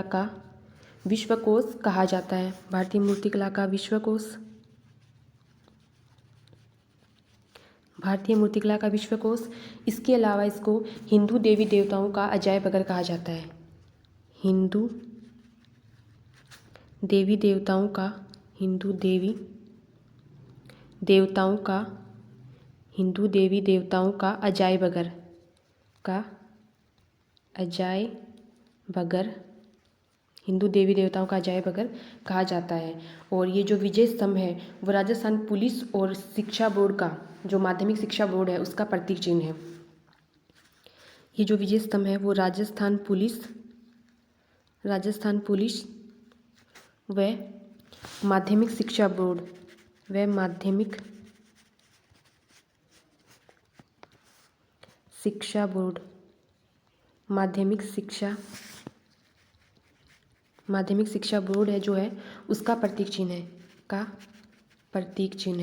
का विश्वकोश कहा जाता है, भारतीय मूर्तिकला का विश्वकोश। इसके अलावा इसको हिंदू देवी देवताओं का अजायब घर कहा जाता है, हिंदू देवी देवताओं का अजायब घर, हिंदू देवी देवताओं का अजायब घर कहा जाता है। और ये जो विजय स्तंभ है वो राजस्थान पुलिस और शिक्षा बोर्ड का, जो माध्यमिक शिक्षा बोर्ड है, उसका प्रतीक चिन्ह है। ये जो विजय स्तंभ है वो राजस्थान पुलिस व माध्यमिक शिक्षा बोर्ड माध्यमिक शिक्षा बोर्ड है जो है, उसका प्रतीक चिन्ह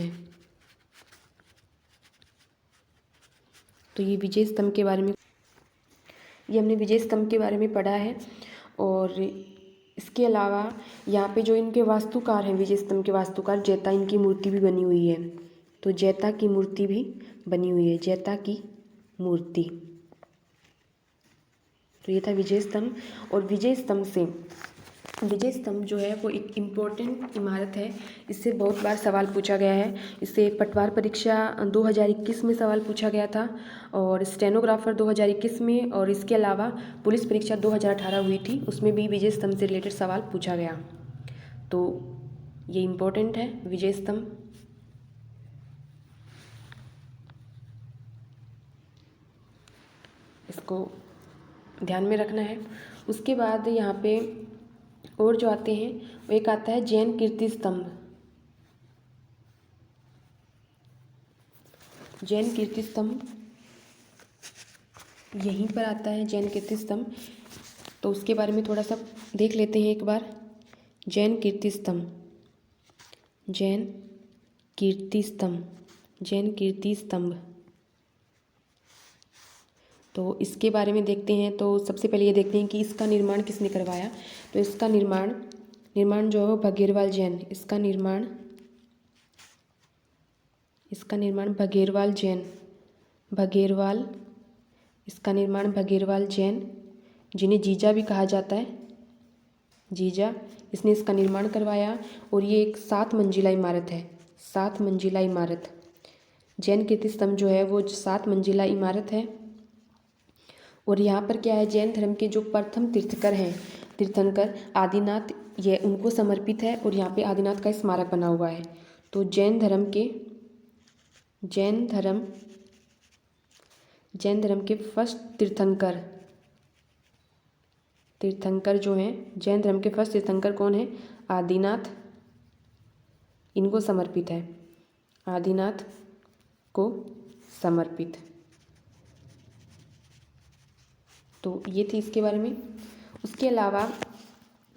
है, तो ये विजय स्तंभ के बारे में, ये हमने विजय स्तंभ के बारे में पढ़ा है। और इसके अलावा यहाँ पे जो इनके वास्तुकार हैं, विजय स्तंभ के वास्तुकार, जैता इनकी मूर्ति भी बनी हुई है, तो जैता की मूर्ति भी बनी हुई है, जैता की मूर्ति। तो ये था विजय स्तंभ। और विजय स्तंभ जो है वो एक इम्पोर्टेंट इमारत है, इससे बहुत बार सवाल पूछा गया है। इससे पटवार परीक्षा 2021 में सवाल पूछा गया था, और स्टेनोग्राफर 2021 में, और इसके अलावा पुलिस परीक्षा 2018 हुई थी, उसमें भी विजय स्तंभ से रिलेटेड सवाल पूछा गया। तो ये इम्पोर्टेंट है विजय स्तंभ। इसको ध्यान में रखना है। उसके बाद यहाँ पे और जो आते हैं वो एक आता है जैन कीर्ति स्तंभ। जैन कीर्ति स्तंभ यहीं पर आता है, जैन कीर्ति स्तंभ। तो उसके बारे में थोड़ा सा देख लेते हैं एक बार। जैन कीर्ति स्तंभ, तो इसके बारे में देखते हैं। तो सबसे पहले ये देखते हैं कि इसका निर्माण किसने करवाया। तो इसका निर्माण जो है भगीरवाल जैन, इसका निर्माण इसका निर्माण भगेरवाल जैन, भगेरवाल, इसका निर्माण भगेरवाल जैन, जिन्हें जीजा भी कहा जाता है, जीजा, इसने इसका निर्माण करवाया। और ये एक 7 मंजिला इमारत है, 7 मंजिला इमारत। जैन कीर्ति स्तंभ जो है वो 7 मंजिला इमारत है। और यहाँ पर क्या है, जैन धर्म के जो प्रथम तीर्थंकर हैं, तीर्थंकर आदिनाथ, ये उनको समर्पित है। और यहाँ पे आदिनाथ का स्मारक बना हुआ है। तो जैन धर्म के फर्स्ट तीर्थंकर जो हैं, जैन धर्म के फर्स्ट तीर्थंकर कौन है, आदिनाथ, इनको समर्पित है, आदिनाथ को समर्पित। तो ये थी इसके बारे में। उसके अलावा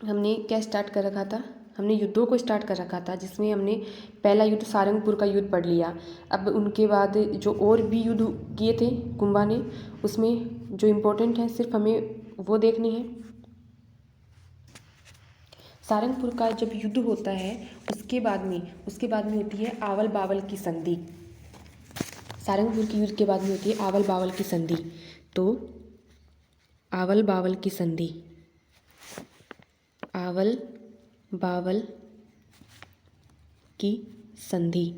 हमने क्या स्टार्ट कर रखा था, हमने युद्धों को स्टार्ट कर रखा था, जिसमें हमने पहला युद्ध सारंगपुर का युद्ध पढ़ लिया। अब उनके बाद जो और भी युद्ध किए थे कुंभा ने, उसमें जो इम्पोर्टेंट है सिर्फ हमें वो देखनी है। सारंगपुर का जब युद्ध होता है उसके बाद में होती है आवल बावल की संधि। सारंगपुर के युद्ध के बाद में होती है आवल बावल की संधि। तो आवल बावल की संधि, आवल बावल की संधि,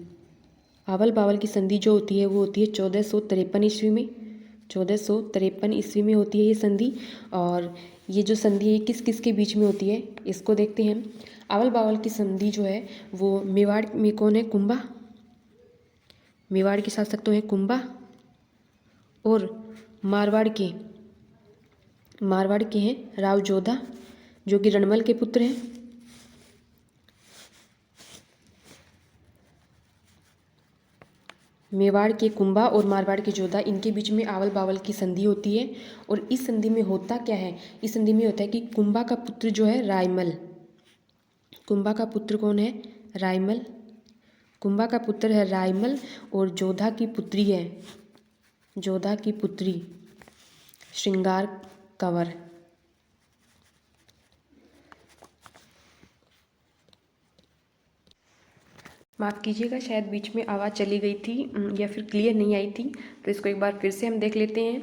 आवल बावल की संधि जो होती है वो होती है 1453 ईस्वी में, 1453 ईस्वी में होती है ये संधि। और ये जो संधि है किस किस के बीच में होती है इसको देखते हैं। आवल बावल की संधि जो है वो मेवाड़ में कौन है, कुंभा, मेवाड़ के शासक तो है कुंभा, और मारवाड़ के हैं राव जोधा, जो कि रणमल के पुत्र हैं। मेवाड़ के कुंभा और मारवाड़ के जोधा, इनके बीच में आवल बावल की संधि होती है। और इस संधि में होता क्या है, इस संधि में होता है कि कुंभा का पुत्र जो है रायमल, कुंभा का पुत्र कौन है, रायमल, कुंभा का पुत्र है रायमल, और जोधा की पुत्री है, जोधा की पुत्री श्रृंगार कंवर। माफ़ कीजिएगा, शायद बीच में आवाज़ चली गई थी या फिर क्लियर नहीं आई थी, तो इसको एक बार फिर से हम देख लेते हैं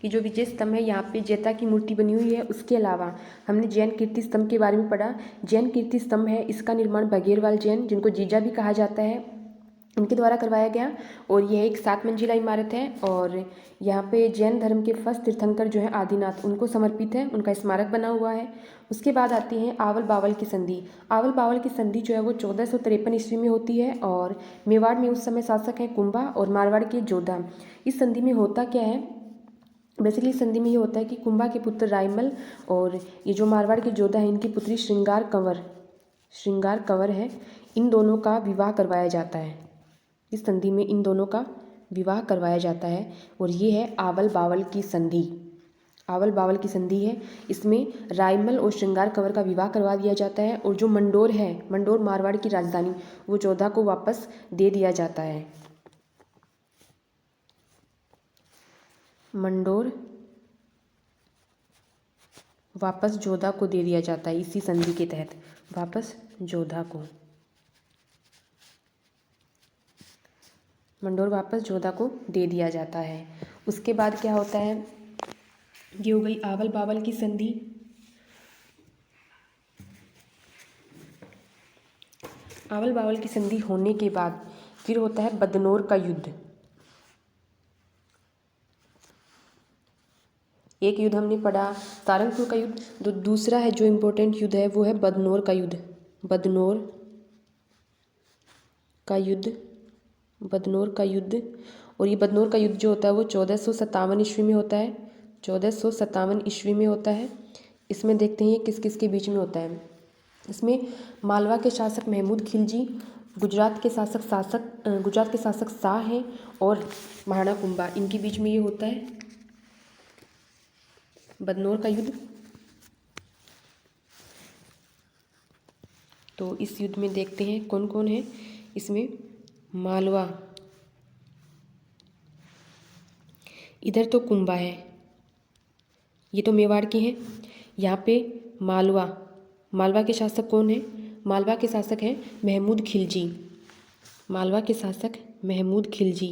कि जो विजय स्तंभ है यहाँ पे जेता की मूर्ति बनी हुई है। उसके अलावा हमने जैन कीर्ति स्तंभ के बारे में पढ़ा। जैन कीर्ति स्तंभ है, इसका निर्माण बघेरवाल जैन, जिनको जीजा भी कहा जाता है, इनके द्वारा करवाया गया। और यह एक 7 मंजिला इमारत है। और यहाँ पे जैन धर्म के फर्स्ट तीर्थंकर जो है आदिनाथ, उनको समर्पित है, उनका स्मारक बना हुआ है। उसके बाद आती है आवल बावल की संधि। आवल बावल की संधि जो है वो 1453 ईस्वी में होती है। और मेवाड़ में उस समय शासक हैं कुंभा और मारवाड़ के जोधा। इस संधि में होता क्या है, बेसिकली संधि में ये होता है कि कुंभा के पुत्र रायमल और ये जो मारवाड़ के जोधा है इनकी पुत्री श्रृंगार कंवर है, इन दोनों का विवाह करवाया जाता है। इस संधि में इन दोनों का विवाह करवाया जाता है। और ये है आवल बावल की संधि। आवल बावल की संधि है, इसमें रायमल और श्रृंगार कंवर का विवाह करवा दिया जाता है। और जो मंडोर है, मंडोर मारवाड़ की राजधानी, वो जोधा को वापस दे दिया जाता है। मंडोर वापस जोधा को दे दिया जाता है इसी संधि के तहत, वापस जोधा को, मंडोर वापस जोधा को दे दिया जाता है। उसके बाद क्या होता है, ये हो गई आवल बावल की संधि। आवल बावल की संधि होने के बाद फिर होता है बदनौर का युद्ध। एक युद्ध हमने पढ़ा सारंगपुर का युद्ध, तो दूसरा है जो इम्पोर्टेंट युद्ध है वो है बदनौर का युद्ध। बदनौर का युद्ध, बदनौर का युद्ध। और ये बदनौर का युद्ध जो होता है वो 1457 ईस्वी में होता है, 1457 ईस्वी में होता है। इसमें देखते हैं किस किस के बीच में होता है। इसमें मालवा के शासक महमूद खिलजी, गुजरात के शासक शाह हैं, और महाराणा कुंभा, इनके बीच में ये होता है बदनौर का युद्ध। तो इस युद्ध में देखते हैं कौन कौन है। इसमें मालवा, इधर तो कुंभा है, ये तो मेवाड़ के हैं। यहाँ पे मालवा के शासक कौन है, मालवा के शासक हैं महमूद खिलजी, मालवा के शासक महमूद खिलजी।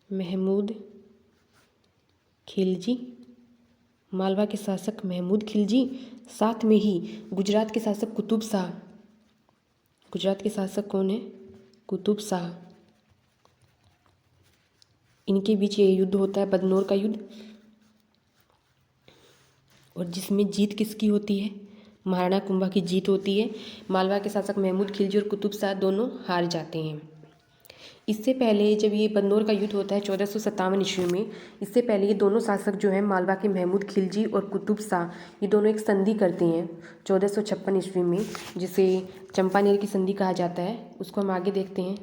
महमूद खिलजी, मालवा के शासक महमूद खिलजी, साथ में ही गुजरात के शासक कुतुब शाह। गुजरात के शासक कौन है? कुतुब शाह। इनके बीच ये युद्ध होता है, बदनौर का युद्ध, और जिसमें जीत किसकी होती है? महाराणा कुंभा की जीत होती है। मालवा के शासक महमूद खिलजी और कुतुब शाह दोनों हार जाते हैं। इससे पहले जब ये बदनौर का युद्ध होता है 1457 ईस्वी में, इससे पहले ये दोनों शासक जो हैं मालवा के महमूद खिलजी और कुतुब शाह, ये दोनों एक संधि करते हैं 1456 ईस्वी में, जिसे चंपानेर की संधि कहा जाता है। उसको हम आगे देखते हैं।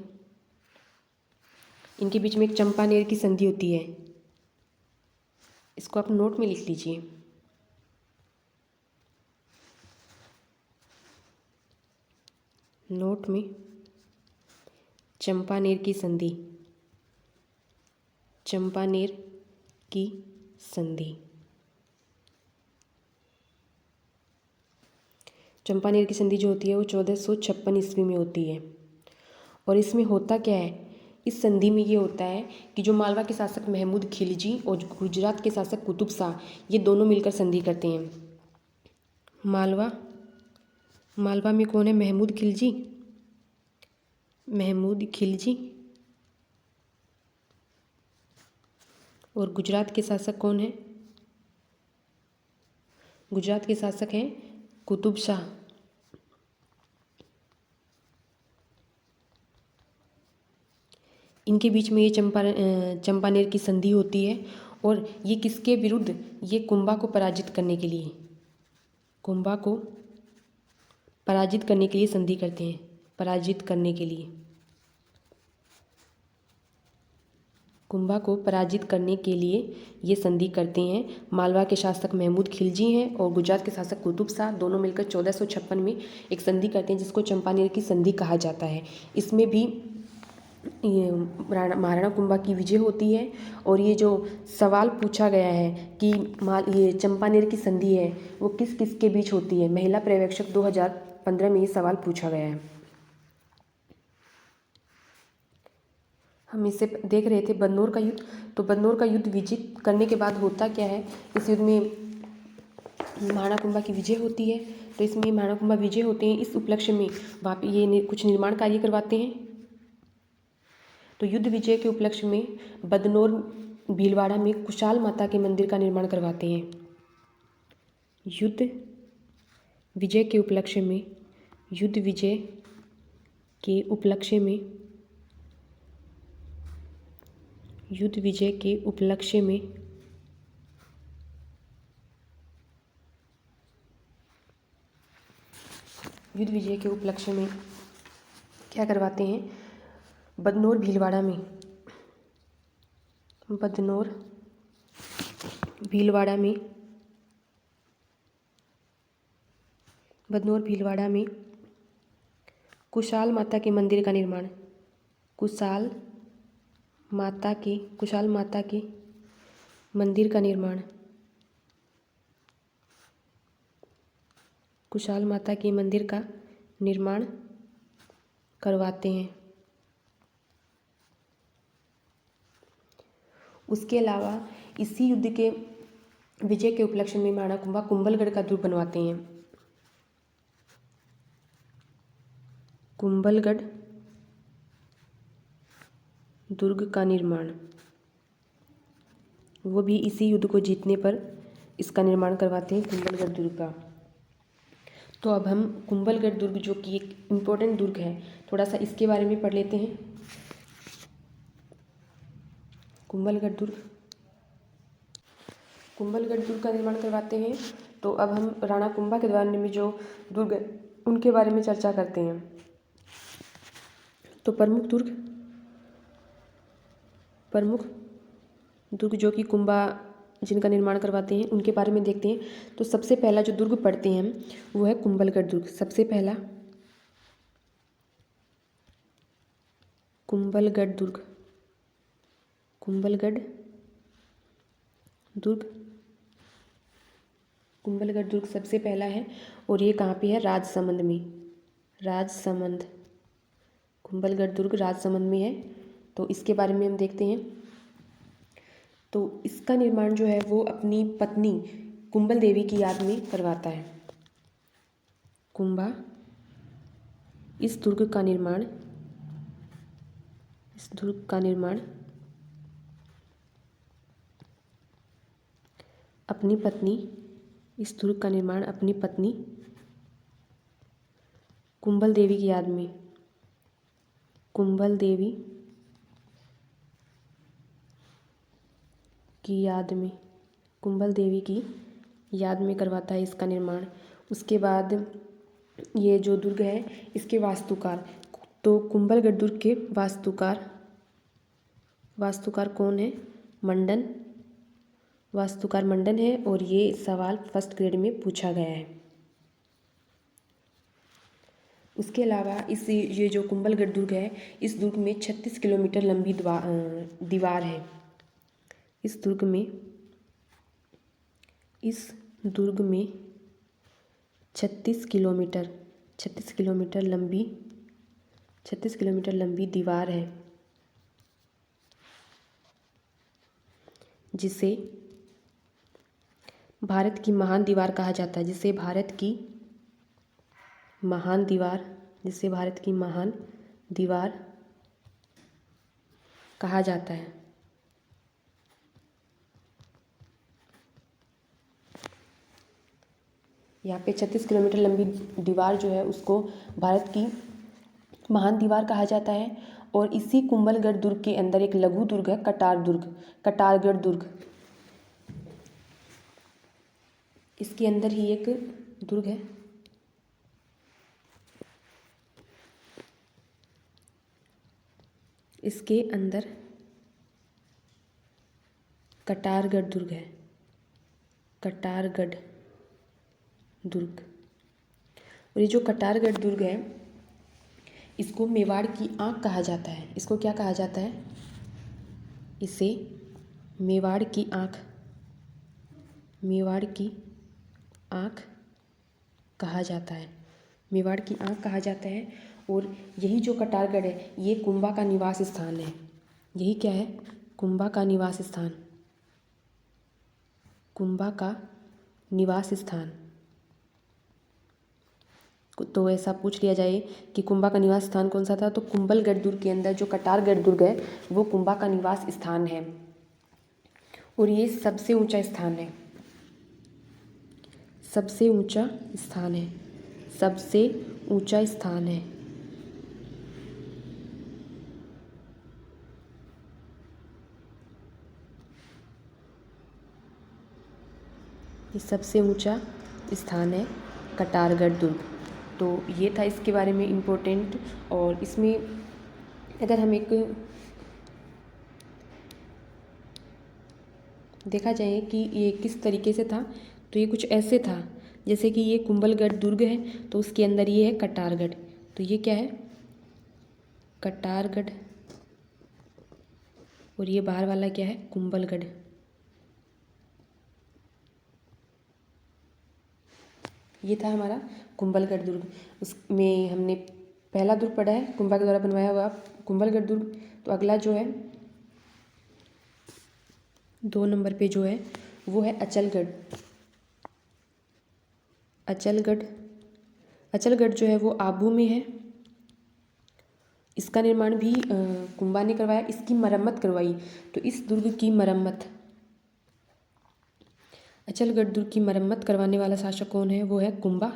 इनके बीच में एक चंपानेर की संधि होती है, इसको आप नोट में लिख लीजिए। नोट में चंपानेर की संधि, चंपानेर की संधि। चंपानेर की संधि जो होती है वो 1456 ईस्वी में होती है। और इसमें होता क्या है? इस संधि में ये होता है कि जो मालवा के शासक महमूद खिलजी और गुजरात के शासक कुतुब शाह, ये दोनों मिलकर संधि करते हैं। मालवा में कौन है? महमूद खिलजी। महमूद खिलजी। और गुजरात के शासक कौन है? गुजरात के शासक हैं कुतुब शाह। इनके बीच में ये चंपानेर की संधि होती है। और ये किसके विरुद्ध? ये कुंभा को पराजित करने के लिए, कुंभा को पराजित करने के लिए संधि करते हैं। पराजित करने के लिए, कुंभा को पराजित करने के लिए ये संधि करते हैं। मालवा के शासक महमूद खिलजी हैं और गुजरात के शासक कुतुब शाह दोनों मिलकर 1456 में एक संधि करते हैं, जिसको चंपानेर की संधि कहा जाता है। इसमें भी ये महाराणा कुंभा की विजय होती है। और ये जो सवाल पूछा गया है कि ये चंपानेर की संधि है वो किस किस के बीच होती है, महिला पर्यवेक्षक 2015 में ये सवाल पूछा गया है। हम इससे देख रहे थे बदनौर का युद्ध। तो बदनौर का युद्ध विजय करने के बाद होता क्या है? इस युद्ध में महाराणा कुंभा की विजय होती है। तो इसमें महाराणा कुंभा विजय होते हैं। इस उपलक्ष्य में वहाँ पे ये कुछ निर्माण कार्य करवाते हैं। तो युद्ध विजय के उपलक्ष्य में बदनौर भीलवाड़ा में कुशाल माता के मंदिर का निर्माण करवाते हैं। युद्ध विजय के उपलक्ष्य में, युद्ध विजय के उपलक्ष्य में, युद्ध विजय के उपलक्ष्य में युद्ध विजय के उपलक्ष्य में क्या करवाते हैं? बदनौर भीलवाड़ा में, बदनौर भीलवाड़ा में, बदनौर भीलवाड़ा में कुशाल माता के मंदिर का निर्माण, कुशाल माता के मंदिर का निर्माण, कुशाल माता के मंदिर का निर्माण करवाते हैं। उसके अलावा इसी युद्ध के विजय के उपलक्ष्य में महाराणा कुंभा कुंभलगढ़ का दुर्ग बनवाते हैं। कुंभलगढ़ दुर्ग का निर्माण, वो भी इसी युद्ध को जीतने पर इसका निर्माण करवाते हैं, कुंभलगढ़ दुर्ग का। तो अब हम कुंभलगढ़ दुर्ग, जो कि एक इम्पोर्टेंट दुर्ग है, थोड़ा सा इसके बारे में पढ़ लेते हैं। कुंभलगढ़ दुर्ग, कुंभलगढ़ दुर्ग का निर्माण करवाते हैं। तो अब हम राणा कुंभा के द्वारा में जो दुर्ग है उनके बारे में चर्चा करते हैं। तो प्रमुख दुर्ग जो कि कुंभा जिनका निर्माण करवाते हैं उनके बारे में देखते हैं। तो सबसे पहला जो दुर्ग पढ़ते हैं वो है कुंभलगढ़ दुर्ग। सबसे पहला कुंभलगढ़ दुर्ग, कुंभलगढ़ दुर्ग, कुंभलगढ़ दुर्ग सबसे पहला है और ये कहाँ पे है? राजसमंद में। राजसमंद, कुंभलगढ़ दुर्ग राजसमंद में है। तो इसके बारे में हम देखते हैं। तो इसका निर्माण जो है वो अपनी पत्नी कुंभल देवी की याद में करवाता है। इस दुर्ग का निर्माण अपनी पत्नी कुंभल देवी की याद में, करवाता है इसका निर्माण। उसके बाद ये जो दुर्ग है इसके वास्तुकार, तो कुंभलगढ़ दुर्ग के वास्तुकार कौन है? वास्तुकार मंडन है और ये सवाल फर्स्ट ग्रेड में पूछा गया है। उसके अलावा ये जो कुंभलगढ़ दुर्ग है, इस दुर्ग में 36 किलोमीटर लंबी दीवार है। इस दुर्ग में 36 किलोमीटर लंबी दीवार है, जिसे भारत की महान दीवार कहा जाता है। जिसे भारत की महान दीवार कहा जाता है। यहाँ पे 36 किलोमीटर लंबी दीवार जो है उसको भारत की महान दीवार कहा जाता है। और इसी कुंभलगढ़ दुर्ग के अंदर एक लघु दुर्ग है, कटारगढ़ दुर्ग। इसके अंदर ही एक दुर्ग है, इसके अंदर कटारगढ़ दुर्ग है, और ये जो कटारगढ़ दुर्ग है इसको मेवाड़ की आँख कहा जाता है। इसको क्या कहा जाता है? इसे मेवाड़ की आँख कहा जाता है। और यही जो कटारगढ़ है ये कुंभा का निवास स्थान है। यही क्या है? कुंभा का निवास स्थान। तो ऐसा पूछ लिया जाए कि कुंभा का निवास स्थान कौन सा था, तो कुंभलगढ़ दुर्ग के अंदर जो कटारगढ़ दुर्ग है वो कुंभा का निवास स्थान है और ये सबसे ऊंचा स्थान है। ये सबसे ऊंचा स्थान है कटारगढ़ दुर्ग। तो ये था इसके बारे में इम्पोर्टेंट। और इसमें अगर हम एक देखा जाए कि ये किस तरीके से था, तो ये कुछ ऐसे था जैसे कि ये कुंभलगढ़ दुर्ग है तो उसके अंदर ये है कटारगढ़। तो ये क्या है? कटारगढ़, और ये बाहर वाला क्या है? कुंभलगढ़। ये था हमारा कुंभलगढ़ दुर्ग। उसमें हमने पहला दुर्ग पढ़ा है कुंभा के द्वारा बनवाया हुआ कुंभलगढ़ दुर्ग। तो अगला जो है 2 नंबर पे जो है वो है अचलगढ़। अचलगढ़ जो है वो आबू में है। इसका निर्माण भी कुंभा ने करवाया, इसकी मरम्मत करवाई। तो इस दुर्ग की अचलगढ़ दुर्ग की मरम्मत करवाने वाला शासक कौन है? वो है कुंभा।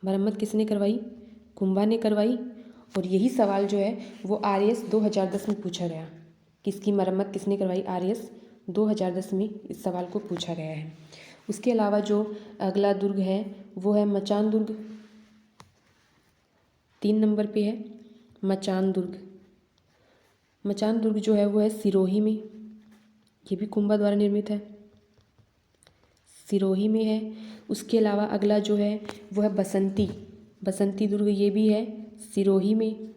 मरम्मत किसने करवाई? कुंभा ने करवाई। और यही सवाल जो है वो RS 2010 में पूछा गया। किसकी मरम्मत किसने करवाई? RS 2010 में इस सवाल को पूछा गया है। उसके अलावा जो अगला दुर्ग है वो है मचान दुर्ग। 3 नंबर पे है मचान दुर्ग। मचान दुर्ग जो है वो है सिरोही में। ये भी कुंभा द्वारा निर्मित है, सिरोही में है। उसके अलावा अगला जो है वो है बसंती दुर्ग। ये भी है सिरोही में,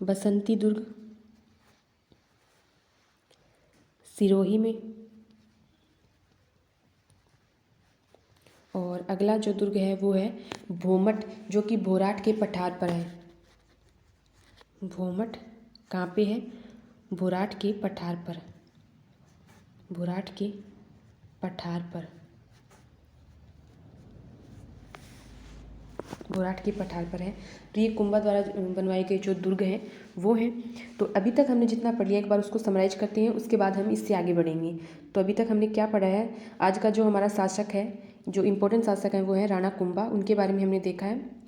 बसंती दुर्ग सिरोही में। और अगला जो दुर्ग है वो है भोमट, जो कि भोराट के पठार पर है। भोमट कहाँ पे है? भोराट के पठार पर। भोराट के पठार पर। भोराट के पठार पर है। तो ये कुंभा द्वारा बनवाए गए जो दुर्ग हैं वो हैं। तो अभी तक हमने जितना पढ़ लिया एक बार उसको समराइज करते हैं, उसके बाद हम इससे आगे बढ़ेंगे। तो अभी तक हमने क्या पढ़ा है? आज का जो हमारा शासक है, जो इम्पोर्टेंट शासक हैं वो है राणा कुंभा, उनके बारे में हमने देखा है।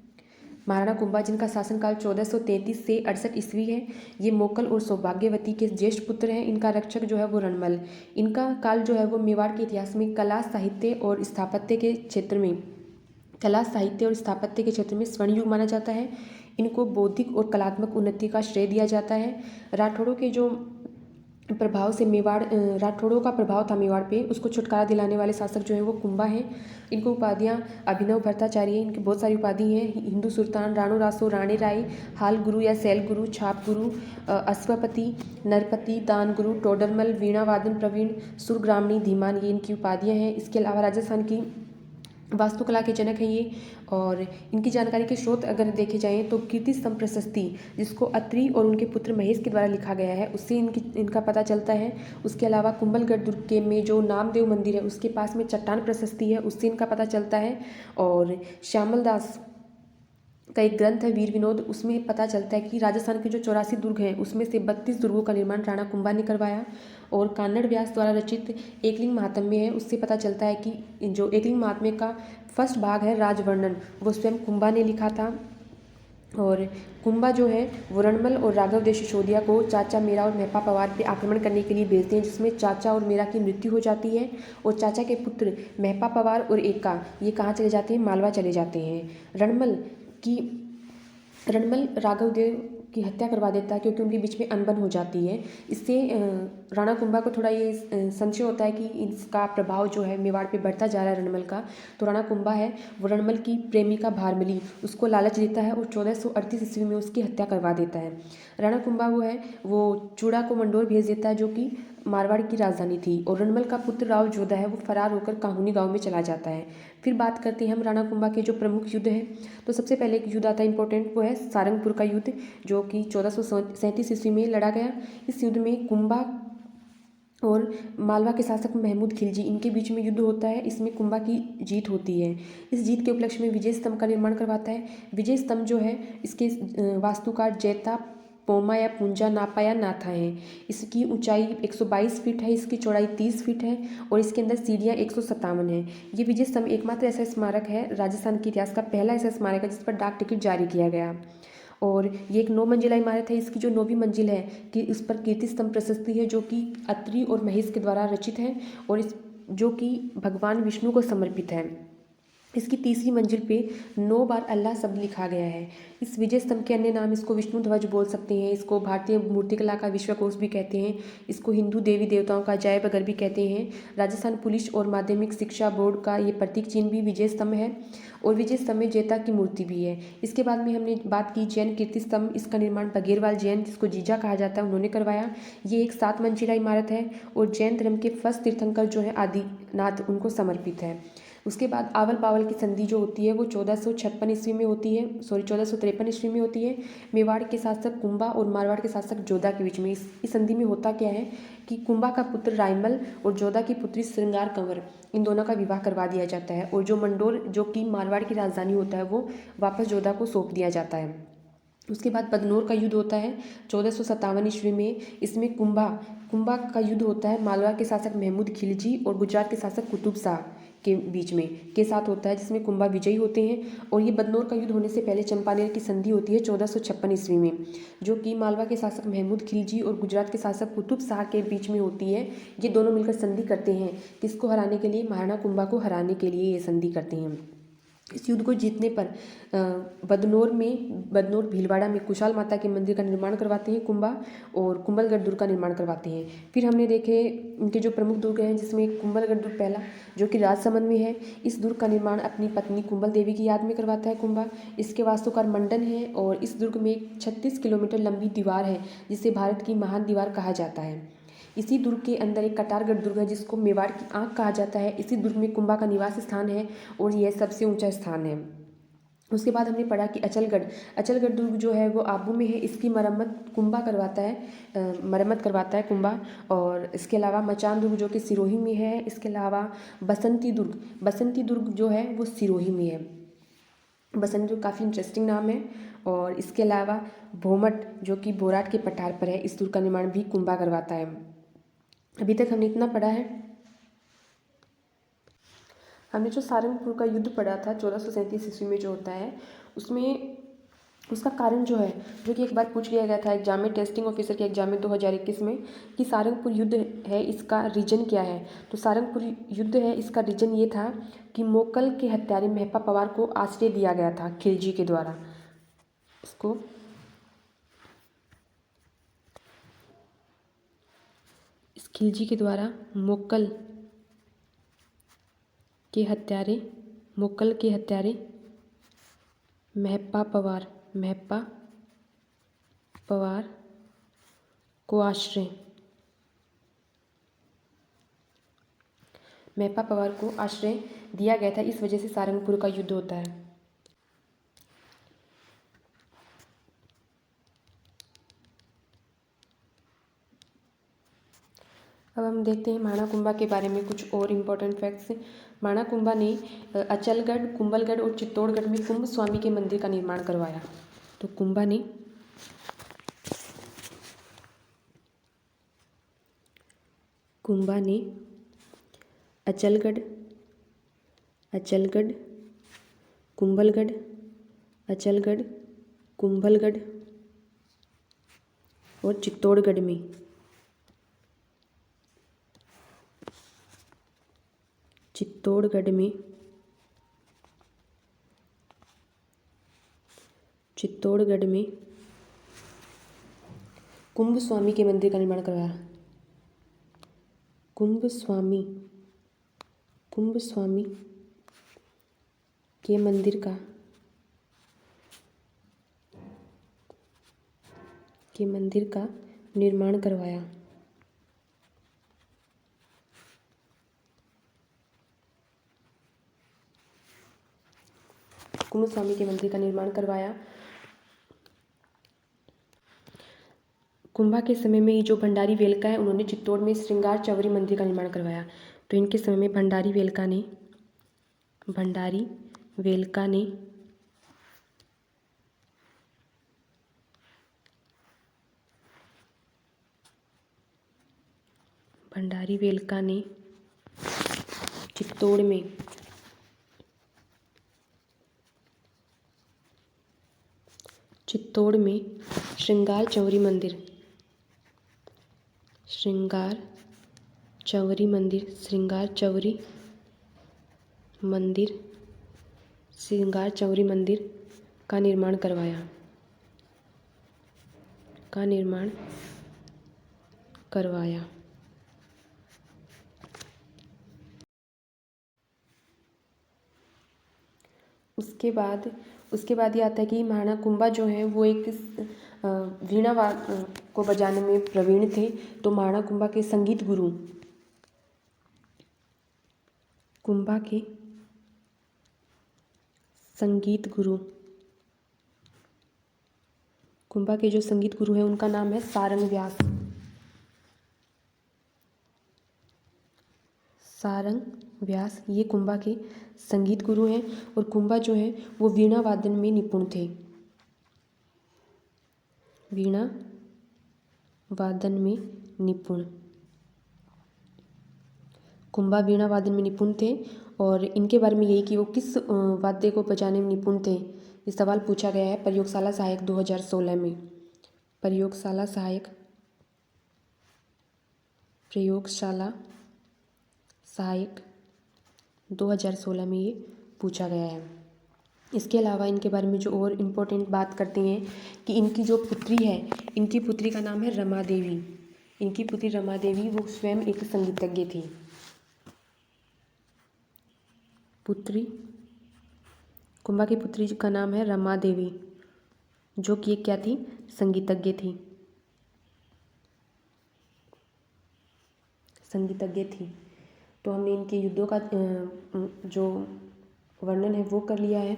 महाराणा कुंभा जिनका शासनकाल 1433 से 68 ईस्वी है। ये मोकल और सौभाग्यवती के ज्येष्ठ पुत्र हैं। इनका रक्षक जो है वो रणमल। इनका काल जो है वो मेवाड़ के इतिहास में कला साहित्य और स्थापत्य के क्षेत्र में स्वर्ण युग माना जाता है। इनको बौद्धिक और कलात्मक उन्नति का श्रेय दिया जाता है। राठौड़ों के जो प्रभाव से राठौड़ों का प्रभाव था मेवाड़ पे, उसको छुटकारा दिलाने वाले शासक जो हैं वो कुंभा हैं। इनको उपाधियाँ अभिनव भट्टाचार्य, इनकी बहुत सारी उपाधि हैं। हिंदू सुल्तान, राणो रासो, राणे राय, हाल गुरु या सैल गुरु, छाप गुरु, अश्वपति, नरपति, दान गुरु, टोडरमल, वीणा वादन प्रवीण, सुरग्रामणी, धीमान, ये इनकी उपाधियाँ हैं। इसके अलावा राजस्थान की वास्तुकला के जनक हैं ये। और इनकी जानकारी के स्रोत अगर देखे जाएँ तो कीर्ति स्तंभ प्रशस्ति, जिसको अत्रि और उनके पुत्र महेश के द्वारा लिखा गया है, उससे इनका पता चलता है। उसके अलावा कुंभलगढ़ दुर्ग के में जो नामदेव मंदिर है उसके पास में चट्टान प्रशस्ति है, उससे इनका पता चलता है। और श्यामल दास का एक ग्रंथ है वीर विनोद, उसमें पता चलता है कि राजस्थान के जो 84 दुर्ग हैं उसमें से 32 दुर्गों का निर्माण राणा कुंभा ने करवाया। और कान्नड़ व्यास द्वारा रचित एकलिंग महात्म्य है, उससे पता चलता है कि जो एकलिंग महात्म्य का फर्स्ट भाग है राजवर्णन, वो स्वयं कुंभा ने लिखा था। और कुंभा जो है वो रणमल और राघव देव सिसोदिया को चाचा मेरा और मेहपा पवार पे आक्रमण करने के लिए भेजते हैं, जिसमें चाचा और मेरा की मृत्यु हो जाती है। और चाचा के पुत्र मेहपा पवार और एका ये कहाँ चले जाते हैं? मालवा चले जाते हैं। रणमल राघव देव की हत्या करवा देता है क्योंकि उनके बीच में अनबन हो जाती है। इससे राणा कुंभा को थोड़ा ये संशय होता है कि इसका प्रभाव जो है मेवाड़ पे बढ़ता जा रहा है रणमल का। तो राणा कुंभा है वो रणमल की प्रेमिका भारमली उसको लालच देता है और 1438 ईस्वी में उसकी हत्या करवा देता है। राणा कुंभा वो चूड़ा को मंडोर भेज देता है जो कि मारवाड़ की राजधानी थी। और रणमल का पुत्र राव जोधा है वो फरार होकर काहुनी गांव में चला जाता है। फिर बात करते हैं हम राणा कुंभा के जो प्रमुख युद्ध हैं। तो सबसे पहले एक युद्ध आता है इंपॉर्टेंट, वो है सारंगपुर का युद्ध, जो कि 1437 ईस्वी में लड़ा गया। इस युद्ध में कुंभा और मालवा के शासक महमूद खिलजी इनके बीच में युद्ध होता है। इसमें कुंभा की जीत होती है। इस जीत के उपलक्ष्य में विजय स्तंभ का निर्माण करवाता है। विजय स्तंभ जो है इसके वास्तुकार जैता पोमा या पूंजा नापा या नाथा है। इसकी ऊंचाई 122 फीट है, इसकी चौड़ाई 30 फीट है और इसके अंदर सीढ़ियाँ 157 है। ये विजय स्तंभ एकमात्र ऐसा स्मारक है, राजस्थान के इतिहास का पहला ऐसा स्मारक है जिस पर डाक टिकट जारी किया गया। और ये एक 9 मंजिला इमारत है। इसकी जो 9वीं मंजिल है कि इस पर कीर्ति स्तंभ प्रशस्ति है जो कि अत्रि और महेश के द्वारा रचित है और इस जो कि भगवान विष्णु को समर्पित है। इसकी तीसरी मंजिल पे 9 बार अल्लाह शब्द लिखा गया है। इस विजय स्तंभ के अन्य नाम इसको विष्णु ध्वज बोल सकते हैं, इसको भारतीय मूर्तिकला का विश्वकोश भी कहते हैं, इसको हिंदू देवी देवताओं का जय बगर भी कहते हैं। राजस्थान पुलिस और माध्यमिक शिक्षा बोर्ड का ये प्रतीक चिन्ह भी विजय स्तंभ है और विजय स्तंभ में जैता की मूर्ति भी है। इसके बाद में हमने बात की जैन कीर्ति स्तंभ। इसका निर्माण बघेरवाल जैन, जिसको जीजा कहा जाता है, उन्होंने करवाया। ये एक 7 मंजिला इमारत है और जैन धर्म के फर्स्ट तीर्थंकर जो है आदिनाथ उनको समर्पित है। उसके बाद आवल पावल की संधि जो होती है वो 1453 ईस्वी में होती है, 1453 ईस्वी में होती है। मेवाड़ के शासक कुंभा और मारवाड़ के शासक जोधा के बीच में। इस संधि में होता क्या है कि कुंभा का पुत्र रायमल और जोधा की पुत्री श्रृंगार कंवर, इन दोनों का विवाह करवा दिया जाता है और जो मंडोर जो कि मारवाड़ की राजधानी होता है वो वापस जोधा को सौंप दिया जाता है। उसके बाद बदनौर का युद्ध होता है 1457 ईस्वी में। इसमें कुंभा का युद्ध होता है मालवा के शासक महमूद खिलजी और गुजरात के शासक कुतुब शाह के बीच में के साथ होता है, जिसमें कुंभा विजयी होते हैं। और ये बदनौर का युद्ध होने से पहले चंपानेर की संधि होती है 1456 ईस्वी में, जो कि मालवा के शासक महमूद खिलजी और गुजरात के शासक कुतुब शाह के बीच में होती है। ये दोनों मिलकर संधि करते हैं, किसको हराने के लिए? महाराणा कुंभा को हराने के लिए ये संधि करते हैं। इस युद्ध को जीतने पर बदनौर भीलवाड़ा में कुशाल माता के मंदिर का निर्माण करवाते हैं कुंभा और कुंभलगढ़ दुर्ग का निर्माण करवाते हैं। फिर हमने देखे इनके जो प्रमुख दुर्ग हैं, जिसमें कुंभलगढ़ दुर्ग पहला जो कि राजसमंद में है। इस दुर्ग का निर्माण अपनी पत्नी कुंभल देवी की याद में करवाता है कुंभा। इसके वास्तुकार मंडन है और इस दुर्ग में 36 किलोमीटर लंबी दीवार है जिसे भारत की महान दीवार कहा जाता है। इसी दुर्ग के अंदर एक कटारगढ़ दुर्ग है जिसको मेवाड़ की आँख कहा जाता है। इसी दुर्ग में कुंभा का निवास स्थान है और यह सबसे ऊंचा स्थान है। उसके बाद हमने पढ़ा कि अचलगढ़ दुर्ग जो है वो आबू में है। इसकी मरम्मत करवाता है कुंभा। और इसके अलावा मचान दुर्ग जो कि सिरोही में है। इसके अलावा बसंती दुर्ग जो है वो सिरोही में है। बसंती दुर्ग काफ़ी इंटरेस्टिंग नाम है। और इसके अलावा भोमट जो कि बोराट के पठार पर है, इस दुर्ग का निर्माण भी कुंभा करवाता है। अभी तक हमने इतना पढ़ा है। हमने जो सारंगपुर का युद्ध पढ़ा था 1437 ईस्वी में जो होता है, उसमें उसका कारण जो है, जो कि एक बार पूछ लिया गया था एग्जाम में, टेस्टिंग ऑफिसर के एग्जाम में 2021 में, कि सारंगपुर युद्ध है इसका रीजन क्या है। तो सारंगपुर युद्ध है इसका रीजन ये था कि मोकल के हत्यारे मेहपा पवार को आश्रय दिया गया था खिलजी के द्वारा। इसको इस खिलजी के द्वारा मोकल के हत्यारे मेहपा पवार को आश्रय दिया गया था। इस वजह से सारंगपुर का युद्ध होता है। अब हम देखते हैं माणा कुंभा के बारे में कुछ और इम्पोर्टेंट फैक्ट्स। माणा कुंभा ने अचलगढ़, कुंभलगढ़ और चित्तौड़गढ़ में कुंभ स्वामी के मंदिर का निर्माण करवाया। तो कुंभा ने अचलगढ़, कुंभलगढ़, कुंभलगढ़ और चित्तौड़गढ़ में कुंभ स्वामी के मंदिर का निर्माण करवाया। कुंभ स्वामी के मंदिर का निर्माण करवाया। कुंभ स्वामी के मंदिर का निर्माण करवाया। कुंभा के समय में ये जो भंडारी वेलका है, उन्होंने चित्तौड़ में श्रृंगार चौवरी मंदिर का निर्माण करवाया। तो इनके समय में भंडारी वेलका ने चित्तौड़ में श्रृंगार चौवरी मंदिर का निर्माण करवाया। उसके बाद ये आता है कि माणा कुंभा जो है वो एक वीणा को बजाने में प्रवीण थे। तो माणा कुंभा के संगीत गुरु कुंभा के जो संगीत गुरु हैं उनका नाम है सारंग व्यास। ये कुंभा के संगीत गुरु हैं। और कुंभा जो है वो वीणा वादन में निपुण थे। कुंभा वीणा वादन में निपुण थे। और इनके बारे में यही कि वो किस वाद्य को बजाने में निपुण थे, ये सवाल पूछा गया है प्रयोगशाला सहायक 2016 में। प्रयोगशाला सहायक 2016 में ये पूछा गया है। इसके अलावा इनके बारे में जो और इम्पोर्टेंट बात करते हैं कि इनकी जो पुत्री है, इनकी पुत्री का नाम है रमा देवी। इनकी पुत्री रमा देवी वो स्वयं एक संगीतज्ञ थी। कुंभा की पुत्री का नाम है रमा देवी, जो कि एक क्या थी, संगीतज्ञ थी। संगीतज्ञ थी। तो हमने इनके युद्धों का जो वर्णन है वो कर लिया है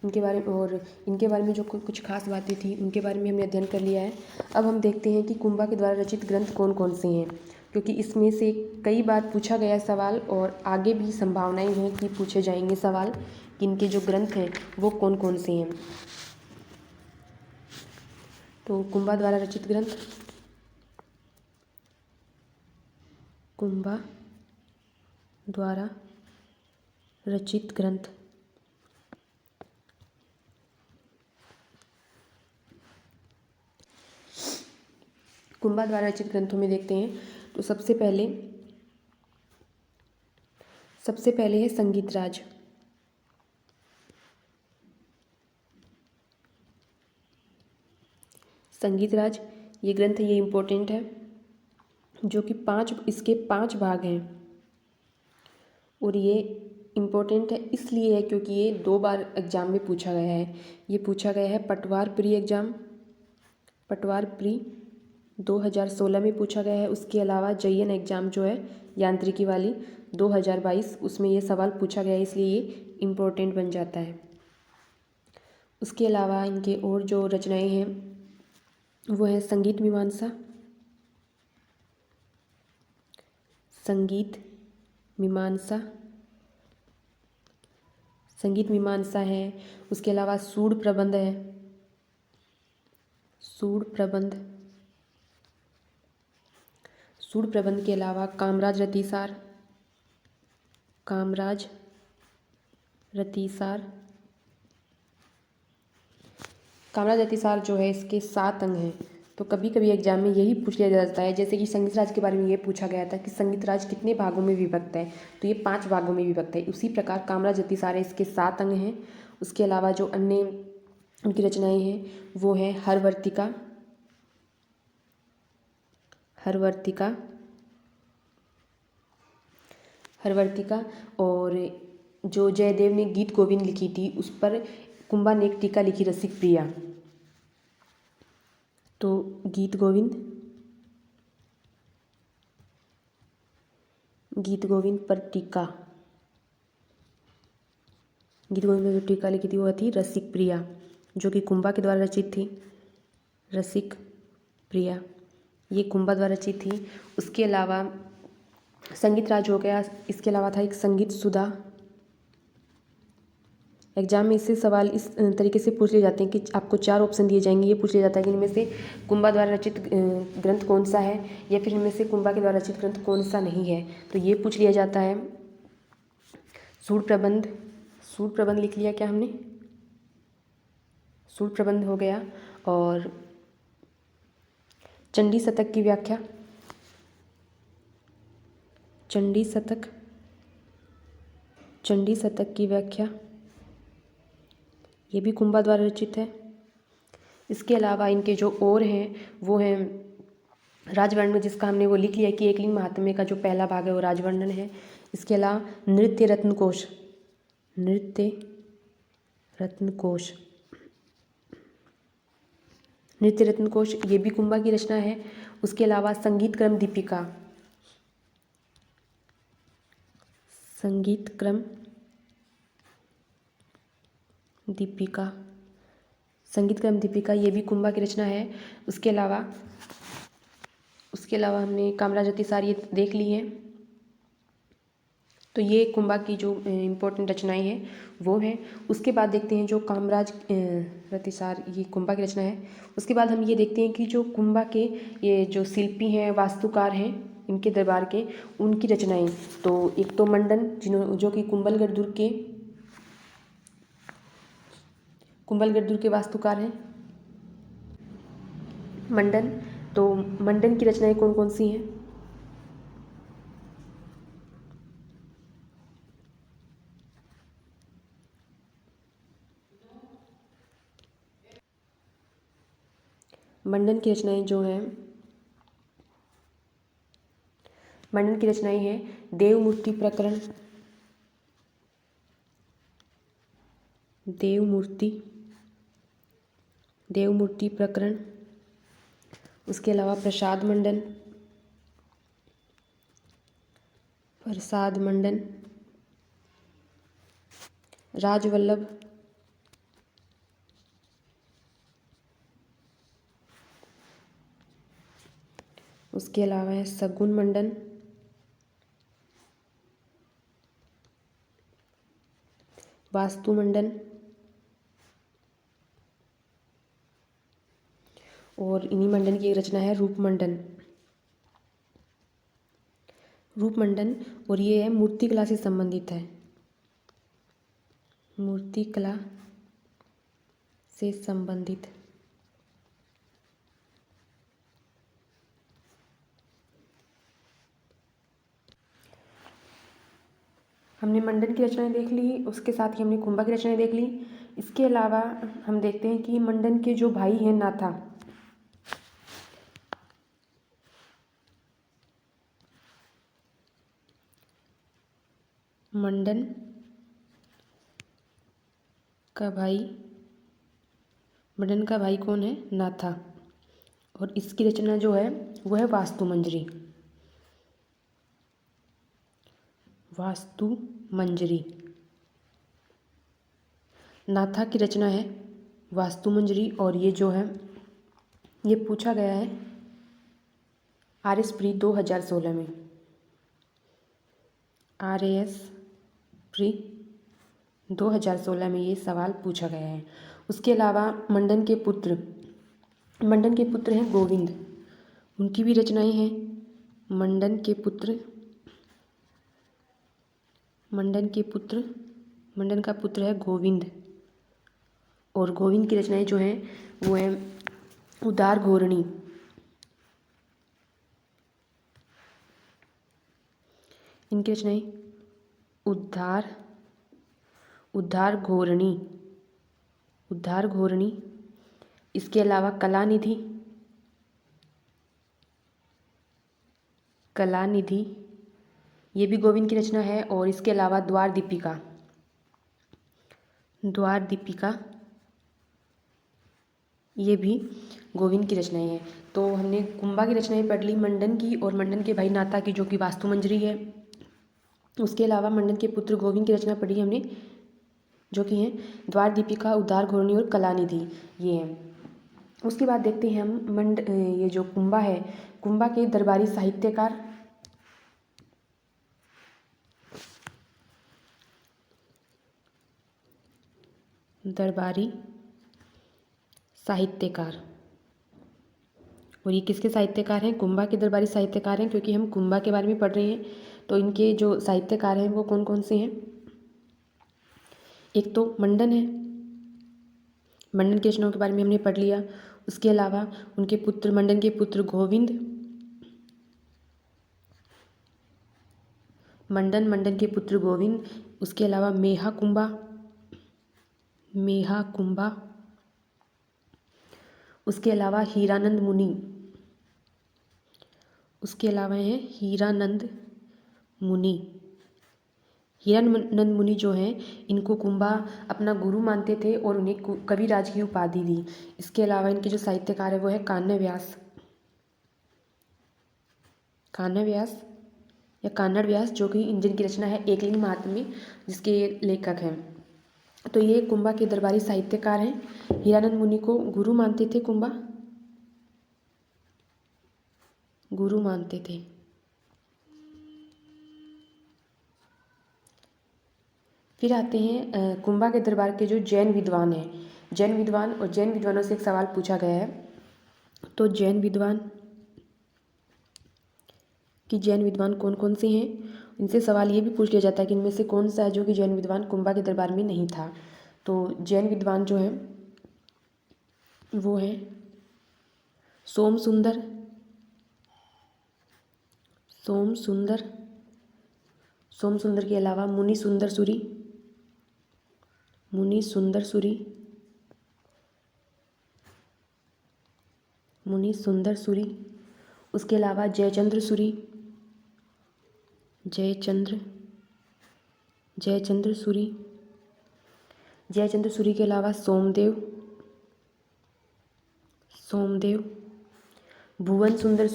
इनके बारे में, और इनके बारे में जो कुछ खास बातें थी उनके बारे में हमने अध्ययन कर लिया है। अब हम देखते हैं कि कुंभा के द्वारा रचित ग्रंथ कौन कौन से हैं, क्योंकि इसमें से कई बार पूछा गया सवाल और आगे भी संभावनाएं हैं कि पूछे जाएंगे सवाल कि इनके जो ग्रंथ हैं वो कौन कौन से हैं। तो कुंभा द्वारा रचित ग्रंथ, कुंभा द्वारा रचित ग्रंथ। कुंभा द्वारा रचित ग्रंथों में देखते हैं तो सबसे पहले है संगीतराज। संगीतराज ये ग्रंथ ये इम्पोर्टेंट है, जो कि इसके 5 भाग हैं, और ये इम्पोर्टेंट है इसलिए है क्योंकि ये 2 बार एग्जाम में पूछा गया है। ये पूछा गया है पटवार प्री एग्जाम, पटवार प्री 2016 में पूछा गया है। उसके अलावा JN एग्ज़ाम जो है यांत्रिकी वाली 2022, उसमें ये सवाल पूछा गया है, इसलिए ये इम्पोर्टेंट बन जाता है। उसके अलावा इनके और जो रचनाएं हैं वो है संगीत मीमांसा, संगीत मीमांसा, संगीत मीमांसा है। उसके अलावा सूड़ प्रबंध है, सूड़ प्रबंध, सूड़ प्रबंध के अलावा कामराज रतिसार, कामराज रतिसार, कामराज रतिसार जो है इसके 7 अंग हैं। तो कभी कभी एग्जाम में यही पूछ लिया जाता है, जैसे कि संगीतराज के बारे में ये पूछा गया था कि संगीतराज कितने भागों में विभक्त है, तो ये 5 भागों में विभक्त है। उसी प्रकार कामराज रतिसार है, इसके 7 अंग हैं। उसके अलावा जो अन्य उनकी रचनाएं हैं वो हैं हरवर्तिका, हरवर्तिका, हरवर्तिका, और जो जयदेव ने गीत गोविंद लिखी थी उस पर कुंभा ने एक टीका लिखी रसिक प्रिया। तो गीत गोविंद, गीत गोविंद पर टीका, गीत गोविंद में जो टीका लिखी थी वो थी रसिक प्रिया, जो कि कुंभा के द्वारा रचित थी। रसिक प्रिया ये कुंभा द्वारा रचित थी। उसके अलावा संगीतराज हो गया, इसके अलावा था एक संगीत सुधा। एग्जाम में इससे सवाल इस तरीके से पूछ लिए जाते हैं कि आपको 4 ऑप्शन दिए जाएंगे, ये पूछ लिया जाता है कि इनमें से कुंभा द्वारा रचित ग्रंथ कौन सा है, या फिर इनमें से कुंभा के द्वारा रचित ग्रंथ कौन सा नहीं है, तो ये पूछ लिया जाता है। सूड़ प्रबंध, सूड़ प्रबंध लिख लिया क्या हमने, सूड़ प्रबंध हो गया। और चंडी शतक की व्याख्या, चंडी शतक, चंडी शतक की व्याख्या ये भी कुंभा द्वारा रचित है। इसके अलावा इनके जो और हैं वो हैं राजवर्णन, जिसका हमने वो लिख लिया कि एकलिंग महात्म्य का जो पहला भाग है वो राजवर्णन है। इसके अलावा नृत्य रत्नकोश, नृत्य रत्नकोश, नृत्य रत्नकोश ये भी कुंभा की रचना है। उसके अलावा संगीत क्रम दीपिका, संगीत क्रम दीपिका, संगीत क्रम दीपिका ये भी कुंभा की रचना है। उसके अलावा हमने कामराज रतिसार ये देख ली है। तो ये कुंभा की जो इम्पोर्टेंट रचनाएं हैं वो हैं। उसके बाद देखते हैं जो कामराज रतिसार ये कुंभा की रचना है। उसके बाद हम ये देखते हैं कि जो कुंभा के ये जो शिल्पी हैं, वास्तुकार हैं इनके दरबार के, उनकी रचनाएं। तो एक तो मंडन जो कि कुंभलगढ़ दुर्ग के वास्तुकार हैं मंडन। तो मंडन की रचनाएं कौन कौन सी हैं, मंडन की रचनाएं जो हैं, मंडन की रचनाएं हैं देवमूर्ति प्रकरण, देवमूर्ति प्रकरण। उसके अलावा प्रसाद मंडन, प्रसाद मंडन, राजवल्लभ, उसके अलावा है शगुन मंडन, वास्तु मंडन, और इन्हीं मंडन की एक रचना है रूप मंडन। रूप मंडन, और ये है मूर्तिकला से संबंधित है, मूर्तिकला से संबंधित। हमने मंडन की रचनाएं देख ली, उसके साथ ही हमने कुंभा की रचनाएं देख ली। इसके अलावा हम देखते हैं कि मंडन के जो भाई हैं नाथा, मंडन का भाई, मंडन का भाई कौन है? नाथा। और इसकी रचना जो है वो है वास्तु मंजरी, वास्तु मंजरी। नाथा की रचना है वास्तु मंजरी, और ये जो है ये पूछा गया है RS प्री 2016 में, RAS प्री 2016 में ये सवाल पूछा गया है। उसके अलावा मंडन के पुत्र हैं गोविंद, उनकी भी रचनाएं हैं। मंडन के पुत्र, मंडन का पुत्र है गोविंद, और गोविंद की रचनाएं जो हैं वो हैं उदार घोरणी, इनकी रचनाएं उद्धार घोरणी। इसके अलावा कलानिधि, ये भी गोविंद की रचना है। और इसके अलावा द्वार दीपिका, ये भी गोविंद की रचनाएं हैं। तो हमने कुंभा की रचनाएं पढ़ ली, मंडन की और मंडन के भाई नाथा की जो कि वास्तु मंजरी है। उसके अलावा मंडन के पुत्र गोविंद की रचना पढ़ी हमने, जो कि हैं द्वार दीपिका, उद्धार घोरणी और कलानिधि, ये हैं। उसके बाद देखते हैं हम ये जो कुंभा है, कुंभा के दरबारी साहित्यकार, और ये किसके साहित्यकार हैं? कुंभा के दरबारी साहित्यकार हैं, क्योंकि हम कुंभा के बारे में पढ़ रहे हैं। तो इनके जो साहित्यकार हैं वो कौन कौन से हैं? एक तो मंडन है, मंडन की रचनाओं के बारे में हमने पढ़ लिया। उसके अलावा उनके पुत्र, मंडन के पुत्र गोविंद, मंडन के पुत्र गोविंद। उसके अलावा मेहा कुंभा। उसके अलावा हीरानंद मुनि, उसके अलावा है हीरानंद मुनि जो हैं इनको कुंभा अपना गुरु मानते थे और उन्हें कविराज की उपाधि दी। इसके अलावा इनके जो साहित्यकार है वो है कान्य व्यास, जो कि जिनकी रचना है एकलिंग महात्म्य, जिसके लेखक हैं। तो ये कुंभा के दरबारी साहित्यकार हैं। हीरानंद मुनि को गुरु मानते थे, कुंभा गुरु मानते थे। फिर आते हैं कुंभा के दरबार के जो जैन विद्वान हैं, जैन विद्वानों से एक सवाल पूछा गया है। तो जैन विद्वान कौन कौन से हैं? इनसे सवाल ये भी पूछ लिया जाता है कि इनमें से कौन सा है जो कि जैन विद्वान कुंभा के दरबार में नहीं था। तो जैन विद्वान जो है वो है सोम सुंदर के अलावा मुनि सुंदर सूरी। उसके अलावा जयचंद्र सूरी के अलावा सोमदेव, भुवन सुंदर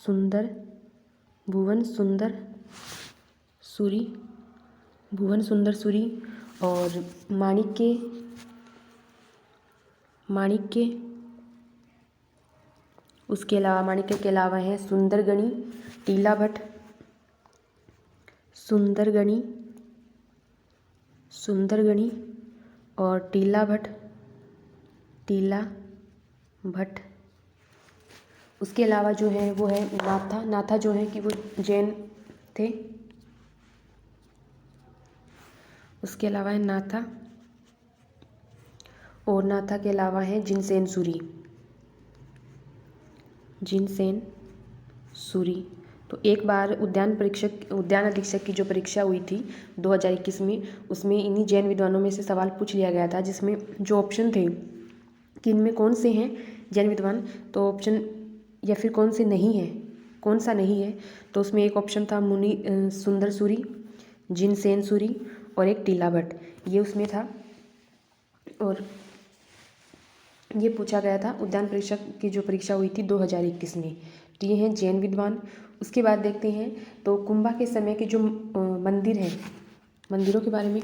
सुंदर भुवन सुंदर सूरी, भुवन सुंदर सूरी। और माणिक्य माणिक्य, उसके अलावा माणिक्य के अलावा है सुंदरगणी, टीला भट्ट, सुंदरगणी, सुंदरगणी और टीला भट्ट, टीला भट्ट। उसके अलावा जो है वो है नाथा, नाथा जो है कि वो जैन थे। उसके अलावा है नाथा, और नाथा के अलावा है जिनसेन सूरी, जिनसेन सूरी। तो एक बार उद्यान अधीक्षक की जो परीक्षा हुई थी 2021 में, उसमें इन्हीं जैन विद्वानों में से सवाल पूछ लिया गया था, जिसमें जो ऑप्शन थे कि इनमें कौन से हैं जैन विद्वान, तो ऑप्शन या फिर कौन से नहीं है, कौन सा नहीं है, तो उसमें एक ऑप्शन था मुनि सुंदर सूरी, जिनसेन सूरी और एक टीला भट्ट, ये उसमें था। और ये पूछा गया था उद्यान परीक्षक की जो परीक्षा हुई थी 2021 में। तो ये हैं जैन विद्वान। उसके बाद देखते हैं तो कुंभा के समय के जो मंदिर हैं, मंदिरों के बारे में।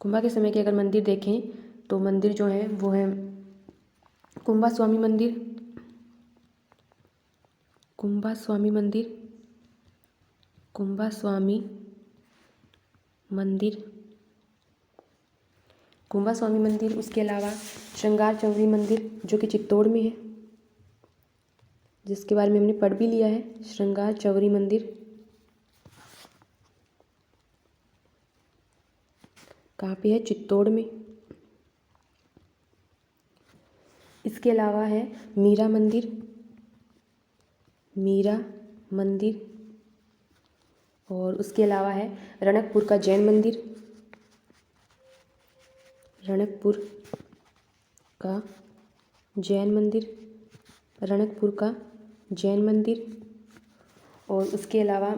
कुंभा के समय के अगर मंदिर देखें तो मंदिर जो है वो है कुंभा स्वामी मंदिर, कुंभा स्वामी मंदिर, कुंभा स्वामी मंदिर, कुंभा स्वामी मंदिर। उसके अलावा श्रृंगार चौरी मंदिर जो कि चित्तौड़ में है, जिसके बारे में हमने पढ़ भी लिया है, श्रृंगार चौरी मंदिर। कहाँ पे है? चित्तौड़ में। इसके अलावा है मीरा मंदिर, मीरा मंदिर। और उसके अलावा है रणकपुर का जैन मंदिर, रणकपुर का जैन मंदिर, रणकपुर का जैन मंदिर। और उसके अलावा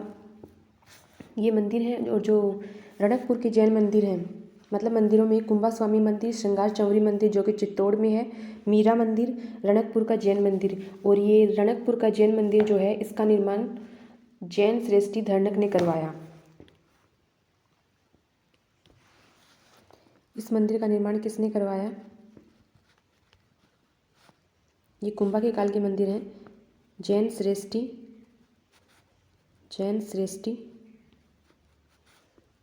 ये मंदिर हैं, और जो रणकपुर के जैन मंदिर हैं, मतलब मंदिरों में कुंभा स्वामी मंदिर, श्रृंगार चौरी मंदिर जो कि चित्तौड़ में है, मीरा मंदिर, रणकपुर का जैन मंदिर। और ये रणकपुर का जैन मंदिर जो है, इसका निर्माण जैन श्रेष्ठी धर्नक ने करवाया। इस मंदिर का निर्माण किसने करवाया? ये कुंभा के काल के मंदिर हैं। जैन श्रेष्ठी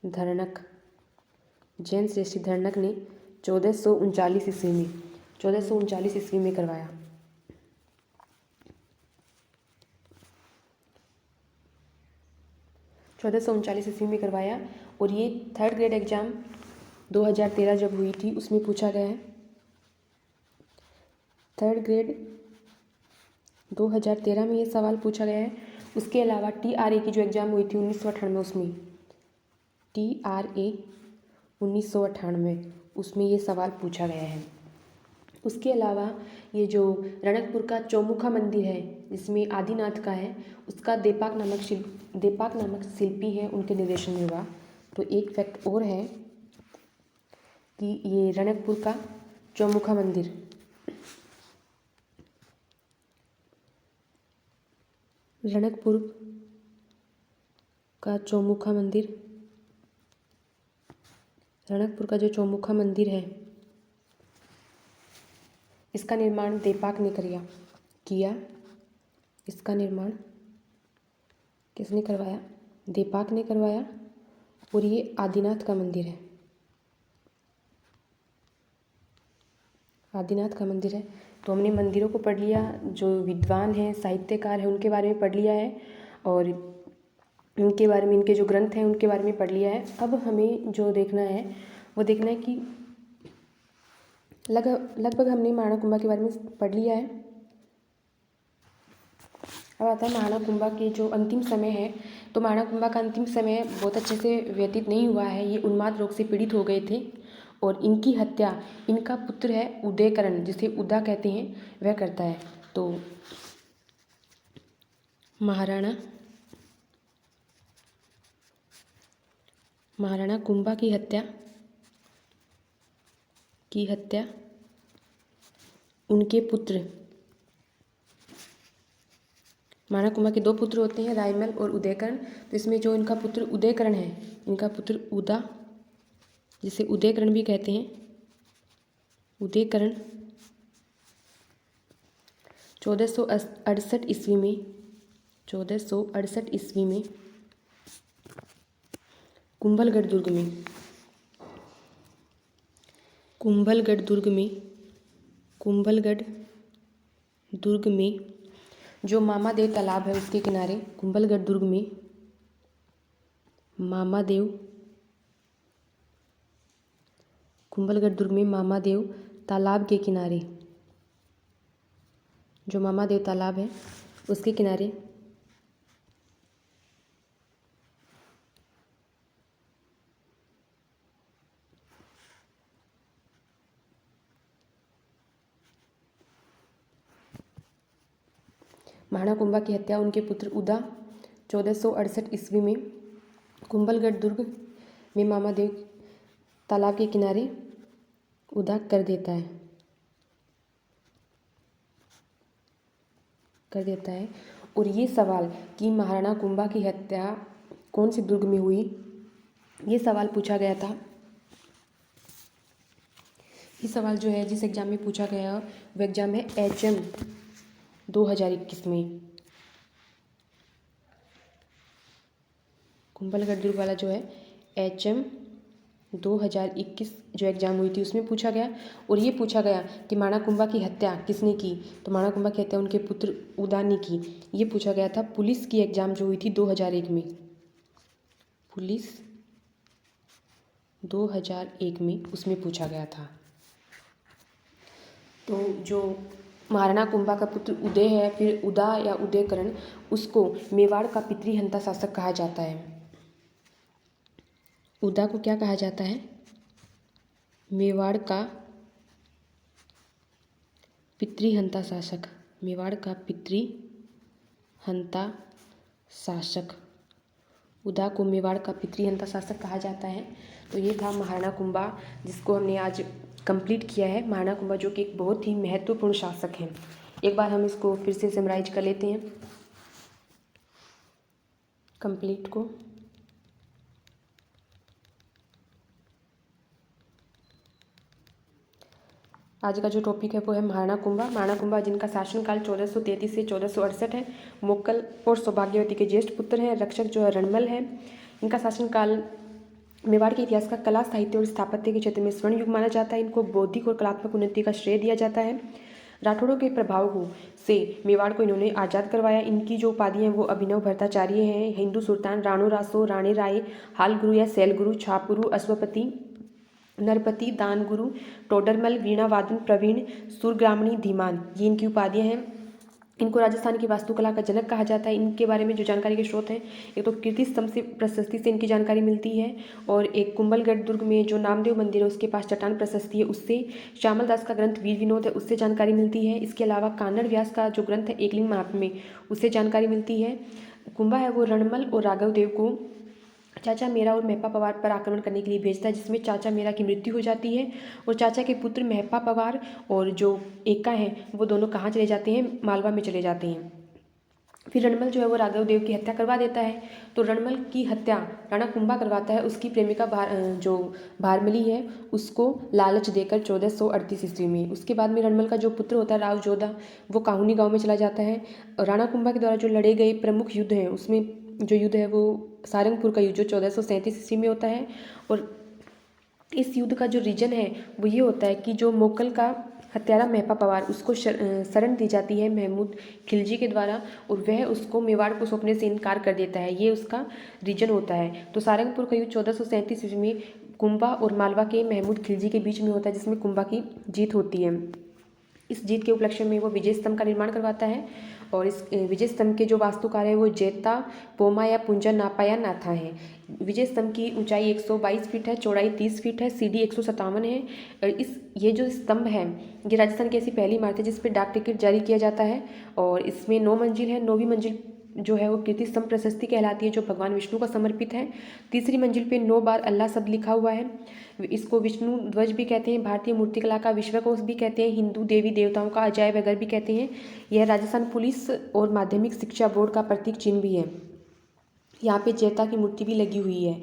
धर्नक, जैन श्रेष्ठी धर्नक ने 1439 ईस्वी में करवाया। 1439 ईस्वी में करवाया। और ये 3rd ग्रेड एग्जाम 2013 जब हुई थी उसमें पूछा गया है। 3rd ग्रेड 2013 में ये सवाल पूछा गया है। उसके अलावा TRA की जो एग्ज़ाम हुई थी 1998, उसमें TRA 1998 उसमें ये सवाल पूछा गया है। उसके अलावा ये जो रणकपुर का चौमुखा मंदिर है, जिसमें आदिनाथ का है, उसका देपाक नामक शिल्पी है, उनके निर्देशन में हुआ। तो एक फैक्ट और है कि ये रणकपुर का चौमुखा मंदिर, रणकपुर का चौमुखा मंदिर, रणकपुर का जो चौमुखा मंदिर है, इसका निर्माण देपाक ने किया। इसका निर्माण किसने करवाया? देपाक ने करवाया। और ये आदिनाथ का मंदिर है, आदिनाथ का मंदिर है। तो हमने मंदिरों को पढ़ लिया, जो विद्वान हैं, साहित्यकार हैं, उनके बारे में पढ़ लिया है, और उनके बारे में, इनके जो ग्रंथ हैं उनके बारे में पढ़ लिया है। अब हमें जो देखना है वो देखना है कि लगभग हमने महाराणा कुंभा के बारे में पढ़ लिया है। अब आता है महाराणा कुंभा के जो अंतिम समय है। तो महाराणा कुंभा का अंतिम समय बहुत अच्छे से व्यतीत नहीं हुआ है। ये उन्माद रोग से पीड़ित हो गए थे, और इनकी हत्या इनका पुत्र है उदयकरण, जिसे उदा कहते हैं, वह करता है। तो महाराणा कुंभा की हत्या उनके पुत्र महाराणा कुंभा के 2 पुत्र होते हैं, रायमल और उदयकर्ण। तो इसमें जो इनका पुत्र उदयकर्ण है, इनका पुत्र उदा, जिसे उदयकर्ण भी कहते हैं, उदयकर्ण 1468 ईस्वी में 1468 ईस्वी में कुंभलगढ़ दुर्ग में कुंभलगढ़ दुर्ग में जो मामादेव तालाब है उसके किनारे, कुंभलगढ़ दुर्ग में मामादेव तालाब के किनारे, जो मामादेव तालाब है उसके किनारे महाराणा कुंभा की हत्या उनके पुत्र उदा 1468 ईस्वी में कुंभलगढ़ दुर्ग में मामादेव तालाब के किनारे उदा कर देता है। और ये सवाल कि महाराणा कुंभा की हत्या कौन से दुर्ग में हुई, ये सवाल पूछा गया था। ये सवाल जो है जिस एग्ज़ाम में पूछा गया वो एग्ज़ाम है HM 2021 में। कुंभलगढ़ दुर्ग वाला जो है HM 2021 जो एग्ज़ाम हुई थी उसमें पूछा गया। और ये पूछा गया कि महाराणा कुंभा की हत्या किसने की, तो महाराणा कुंभा की हत्या उनके पुत्र उदा ने की। ये पूछा गया था पुलिस की एग्ज़ाम जो हुई थी 2001 में, पुलिस 2001 में उसमें पूछा गया था। तो जो महाराणा कुंभा का पुत्र उदय है, फिर उदा या उदयकर्ण, उसको मेवाड़ का पितृहंता शासक कहा जाता है। उदा को क्या कहा जाता है? मेवाड़ का पितृहंता शासक, मेवाड़ का पितृहंता शासक, उदा को मेवाड़ का पितृहंता शासक कहा जाता है। तो ये था महाराणा कुंभा जिसको हमने आज कंप्लीट किया है। महाराणा कुंभा जो कि एक बहुत ही महत्वपूर्ण शासक हैं। एक बार हम इसको फिर से समराइज कर लेते हैं कंप्लीट को। आज का जो टॉपिक है वो है महाराणा कुंभा जिनका शासनकाल 1433 से 1468 है। मोक्कल और सौभाग्यवती के ज्येष्ठ पुत्र हैं। रक्षक जो है रणमल है। इनका शासनकाल मेवाड़ के इतिहास का कला, साहित्य और स्थापत्य के क्षेत्र में स्वर्ण युग माना जाता है। इनको बौद्धिक और कलात्मक उन्नति का श्रेय दिया जाता है। राठौड़ों के प्रभाव से मेवाड़ को इन्होंने आज़ाद करवाया। इनकी जो उपाधि हैं वो अभिनव भट्टाचार्य हैं, हिंदू सुल्तान, राणो रासो, राणे राय, हाल गुरु या सैल गुरु, छापुरु, अश्वपति, नरपति, दान गुरु, टोडरमल, वीणा वादन प्रवीण, सुरग्रामणी, धीमान, ये इनकी उपाधियाँ हैं। इनको राजस्थान की वास्तुकला का जनक कहा जाता है। इनके बारे में जो जानकारी के स्रोत हैं, एक तो कीर्ति स्तंभ से प्रशस्ति से इनकी जानकारी मिलती है, और एक कुंभलगढ़ दुर्ग में जो नामदेव मंदिर है उसके पास चट्टान प्रशस्ति है उससे, श्यामल दास का ग्रंथ वीर विनोद है उससे जानकारी मिलती है। इसके अलावा कानड़ व्यास का जो ग्रंथ है एकलिंग महात्म्य उससे जानकारी मिलती है। कुंभा है वो रणमल और राघव देव को चाचा मेरा और मेहपा पवार पर आक्रमण करने के लिए भेजता है, जिसमें चाचा मेरा की मृत्यु हो जाती है। और चाचा के पुत्र मेहपा पवार और जो एका हैं वो दोनों कहाँ चले जाते हैं? मालवा में चले जाते हैं। फिर रणमल जो है वो राघव देव की हत्या करवा देता है। तो रणमल की हत्या राणा कुंभा करवाता है। उसकी प्रेमिका जो भारमली है उसको लालच देकर 1438 ईस्वी में। उसके बाद में रणमल का जो पुत्र होता है राव जोधा, वो काहुनी गांव में चला जाता है। राणा कुंभा के द्वारा जो लड़े गए प्रमुख युद्ध हैं उसमें जो युद्ध है वो सारंगपुर का युद्ध जो 1437 ईस्वी में होता है। और इस युद्ध का जो रीजन है वो ये होता है कि जो मोक्कल का हत्यारा मेहपा पवार उसको शरण दी जाती है महमूद खिलजी के द्वारा, और वह उसको मेवाड़ को सौंपने से इनकार कर देता है। ये उसका रीजन होता है। तो सारंगपुर का युद्ध 1437 ईस्वी में कुंभा और मालवा के महमूद खिलजी के बीच में होता है, जिसमें कुंभा की जीत होती है। इस जीत के उपलक्ष्य में वो विजय स्तंभ का निर्माण करवाता है। और इस विजय स्तंभ के जो वास्तुकार है वो जेता पोमा या पुंजा नापा या नाथा है। विजय स्तंभ की ऊंचाई 122 फीट है, चौड़ाई 30 फीट है, सीढ़ी 157 है। ये जो स्तंभ है ये राजस्थान की ऐसी पहली इमारत है जिस पर डाक टिकट जारी किया जाता है। और इसमें 9 मंजिल है। 9वीं मंजिल जो है वो कीर्ति स्तंभ प्रशस्ति कहलाती है, जो भगवान विष्णु को समर्पित है। तीसरी मंजिल पे 9 बार अल्लाह शब्द लिखा हुआ है। इसको विष्णु ध्वज भी कहते हैं, भारतीय मूर्तिकला का विश्वकोश भी कहते हैं, हिंदू देवी देवताओं का अजायब घर भी कहते हैं। यह राजस्थान पुलिस और माध्यमिक शिक्षा बोर्ड का प्रतीक चिन्ह भी है। यहाँ पे जैता की मूर्ति भी लगी हुई है।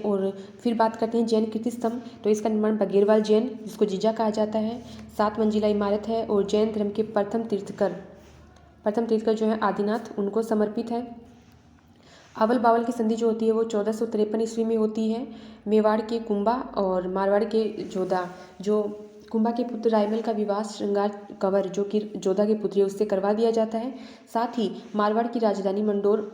और फिर बात करते हैं जैन कीर्ति स्तंभ। तो इसका निर्माण बघेरवाल जैन, जिसको जीजा कहा जाता है, 7 मंजिला इमारत है और जैन धर्म के प्रथम तीर्थकर जो है आदिनाथ, उनको समर्पित है। अवल बावल की संधि जो होती है वो 1453 ईस्वी में होती है। मेवाड़ के कुंभा और मारवाड़ के जोधा, जो कुंभा के पुत्र रायमल का विवाह श्रृंगार कंवर जो कि जोधा के पुत्री है उससे करवा दिया जाता है। साथ ही मारवाड़ की राजधानी मंडोर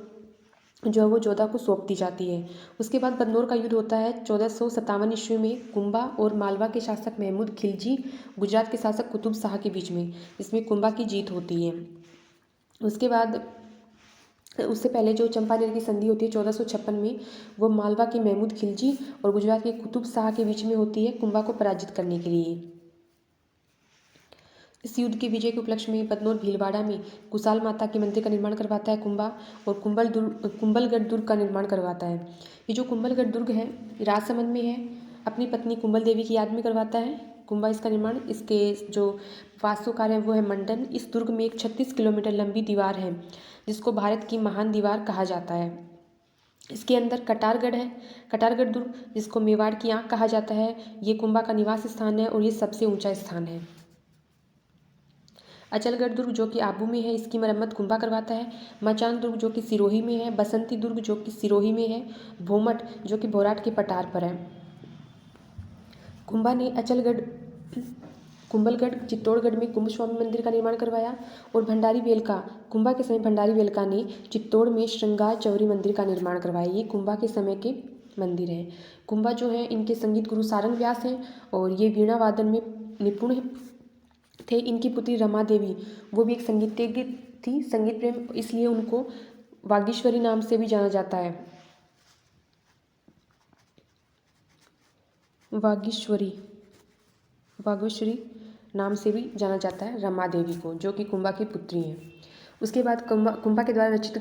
जो है वो जोधा को सौंप दी जाती है। उसके बाद बदनौर का युद्ध होता है 1457 ईस्वी में कुंभा और मालवा के शासक महमूद खिलजी, गुजरात के शासक कुतुब शाह के बीच में, इसमें कुंभा की जीत होती है। उसके बाद उससे पहले जो चंपानेर की संधि होती है 1456 में, वो मालवा के महमूद खिलजी और गुजरात के कुतुब शाह के बीच में होती है, कुंभा को पराजित करने के लिए। इस युद्ध के विजय के उपलक्ष्य में बदनौर भीलवाड़ा में कुशाल माता के मंदिर का निर्माण करवाता है कुंभा, और कुंभलगढ़ दुर्ग का निर्माण करवाता है। ये जो कुंभलगढ़ दुर्ग है राजसमंद में है, अपनी पत्नी कुंभल देवी की याद में करवाता है कुंभा इसका निर्माण। इसके जो वास्तुकार है वो है मंडन। इस दुर्ग में एक 36 किलोमीटर लंबी दीवार है जिसको भारत की महान दीवार कहा जाता है। इसके अंदर कटारगढ़ है, कटारगढ़ दुर्ग जिसको मेवाड़ की आंख कहा जाता है, ये कुंभा का निवास स्थान है और ये सबसे ऊंचा स्थान है। अचलगढ़ दुर्ग जो कि आबू में है, इसकी मरम्मत कुंभा करवाता है। मचान दुर्ग जो कि सिरोही में है, बसंती दुर्ग जो कि सिरोही में है, भोमट जो कि भोराट के पठार पर है। कुंभा ने कुंभलगढ़ चित्तौड़गढ़ में कुंभ स्वामी मंदिर का निर्माण करवाया, और भंडारी वेलका, कुंभा के समय भंडारी वेलका ने चित्तौड़ में श्रृंगार चौरी मंदिर का निर्माण करवाया। ये कुंभा के समय के मंदिर हैं। कुंभा जो है इनके संगीत गुरु सारंग व्यास हैं और ये वीणा वादन में निपुण थे। इनकी पुत्री रमा देवी वो भी एक संगीतज्ञ थी, संगीत प्रेम, इसलिए उनको वागीश्वरी नाम से भी जाना जाता है। वागीश्वरी नाम से भी जाना जाता है रमा देवी को, जो कि कुंभा की पुत्री हैं। उसके बाद कुंभा के द्वारा रचित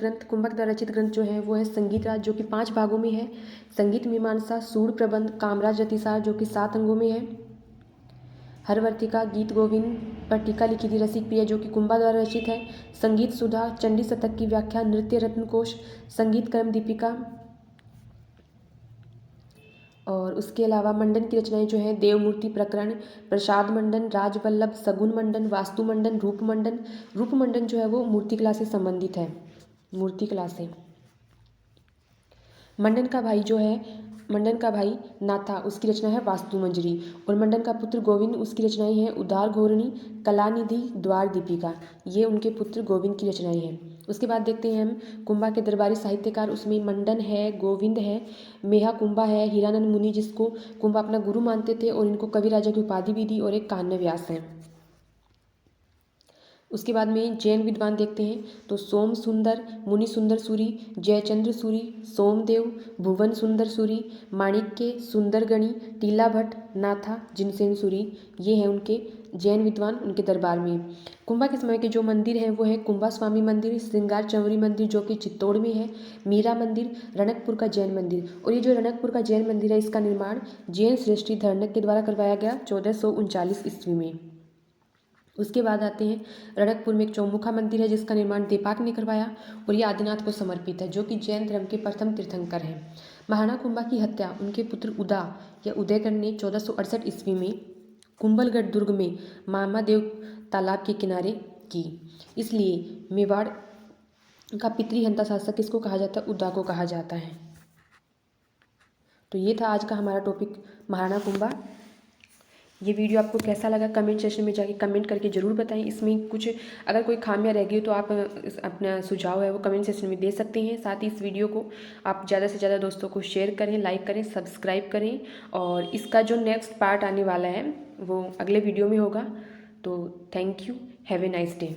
ग्रंथ जो है वो है संगीत राज, जो कि 5 भागों में है। संगीत मीमांसा, सूर प्रबंध, कामराज रतिसार जो कि 7 अंगों में है। हरवर्तिका, गीत गोविंद पर टीका लिखी थी रसिक प्रिया जो कि कुंभा द्वारा रचित है। संगीत सुधा, चंडी शतक की व्याख्या, नृत्य रत्न कोश, संगीत क्रम दीपिका, और उसके अलावा मंडन की रचनाएं जो हैं देवमूर्ति प्रकरण, प्रसाद मंडन, राजवल्लभ, सगुन मंडन, वास्तु मंडन, रूप मंडन जो है वो मूर्तिकला से संबंधित है, मूर्तिकला से। मंडन का भाई नाथा, उसकी रचना है वास्तु मंजरी, और मंडन का पुत्र गोविंद, उसकी रचनाएं हैं उदार घोरणी, कलानिधि, द्वार दीपिका, ये उनके पुत्र गोविंद की रचनाएं हैं। उसके बाद देखते हैं हम कुंभा के दरबारी साहित्यकार, उसमें मंडन है, गोविंद है, मेहा कुंभा है, हीरानंद मुनि जिसको कुंभा अपना गुरु मानते थे और इनको कवि राजा की उपाधि भी दी, और एक कान्य व्यास हैं। उसके बाद में जैन विद्वान देखते हैं तो सोम सुंदर, मुनि सुंदर सूरी, जयचंद्र सूरी, सोमदेव, भुवन सुंदर सूरी, माणिक्य, सुंदरगणी, टीला भट्ट, नाथा, जिनसेन सूरी, ये हैं उनके जैन विद्वान उनके दरबार में। कुंभा के समय के जो मंदिर हैं वो है कुंभा स्वामी मंदिर, श्रृंगार चौरी मंदिर जो कि चित्तौड़ में है, मीरा मंदिर, रणकपुर का जैन मंदिर। और ये जो रणकपुर का जैन मंदिर है इसका निर्माण जैन श्रेष्ठी धर्णक के द्वारा करवाया गया 1439 ईस्वी में। उसके बाद आते हैं रणकपुर में एक चौमुखा मंदिर है जिसका निर्माण दीपाक ने करवाया, और ये आदिनाथ को समर्पित है जो कि जैन धर्म के प्रथम तीर्थंकर हैं। महाराणा कुंभा की हत्या उनके पुत्र उदयकर ने 1468 ईस्वी में कुंभलगढ़ दुर्ग में महादेव तालाब के किनारे की, इसलिए मेवाड़ का पितृहंता शासक किसको कहा जाता है, उदा को कहा जाता है। तो ये था आज का हमारा टॉपिक महाराणा कुंभा। ये वीडियो आपको कैसा लगा कमेंट सेक्शन में जाके कमेंट करके ज़रूर बताएं। इसमें कुछ अगर कोई खामियां रह गई तो आप अपना सुझाव है वो कमेंट सेक्शन में दे सकते हैं। साथ ही इस वीडियो को आप ज़्यादा से ज़्यादा दोस्तों को शेयर करें, लाइक करें, सब्सक्राइब करें, और इसका जो नेक्स्ट पार्ट आने वाला है वो अगले वीडियो में होगा। तो thank you, have a nice day.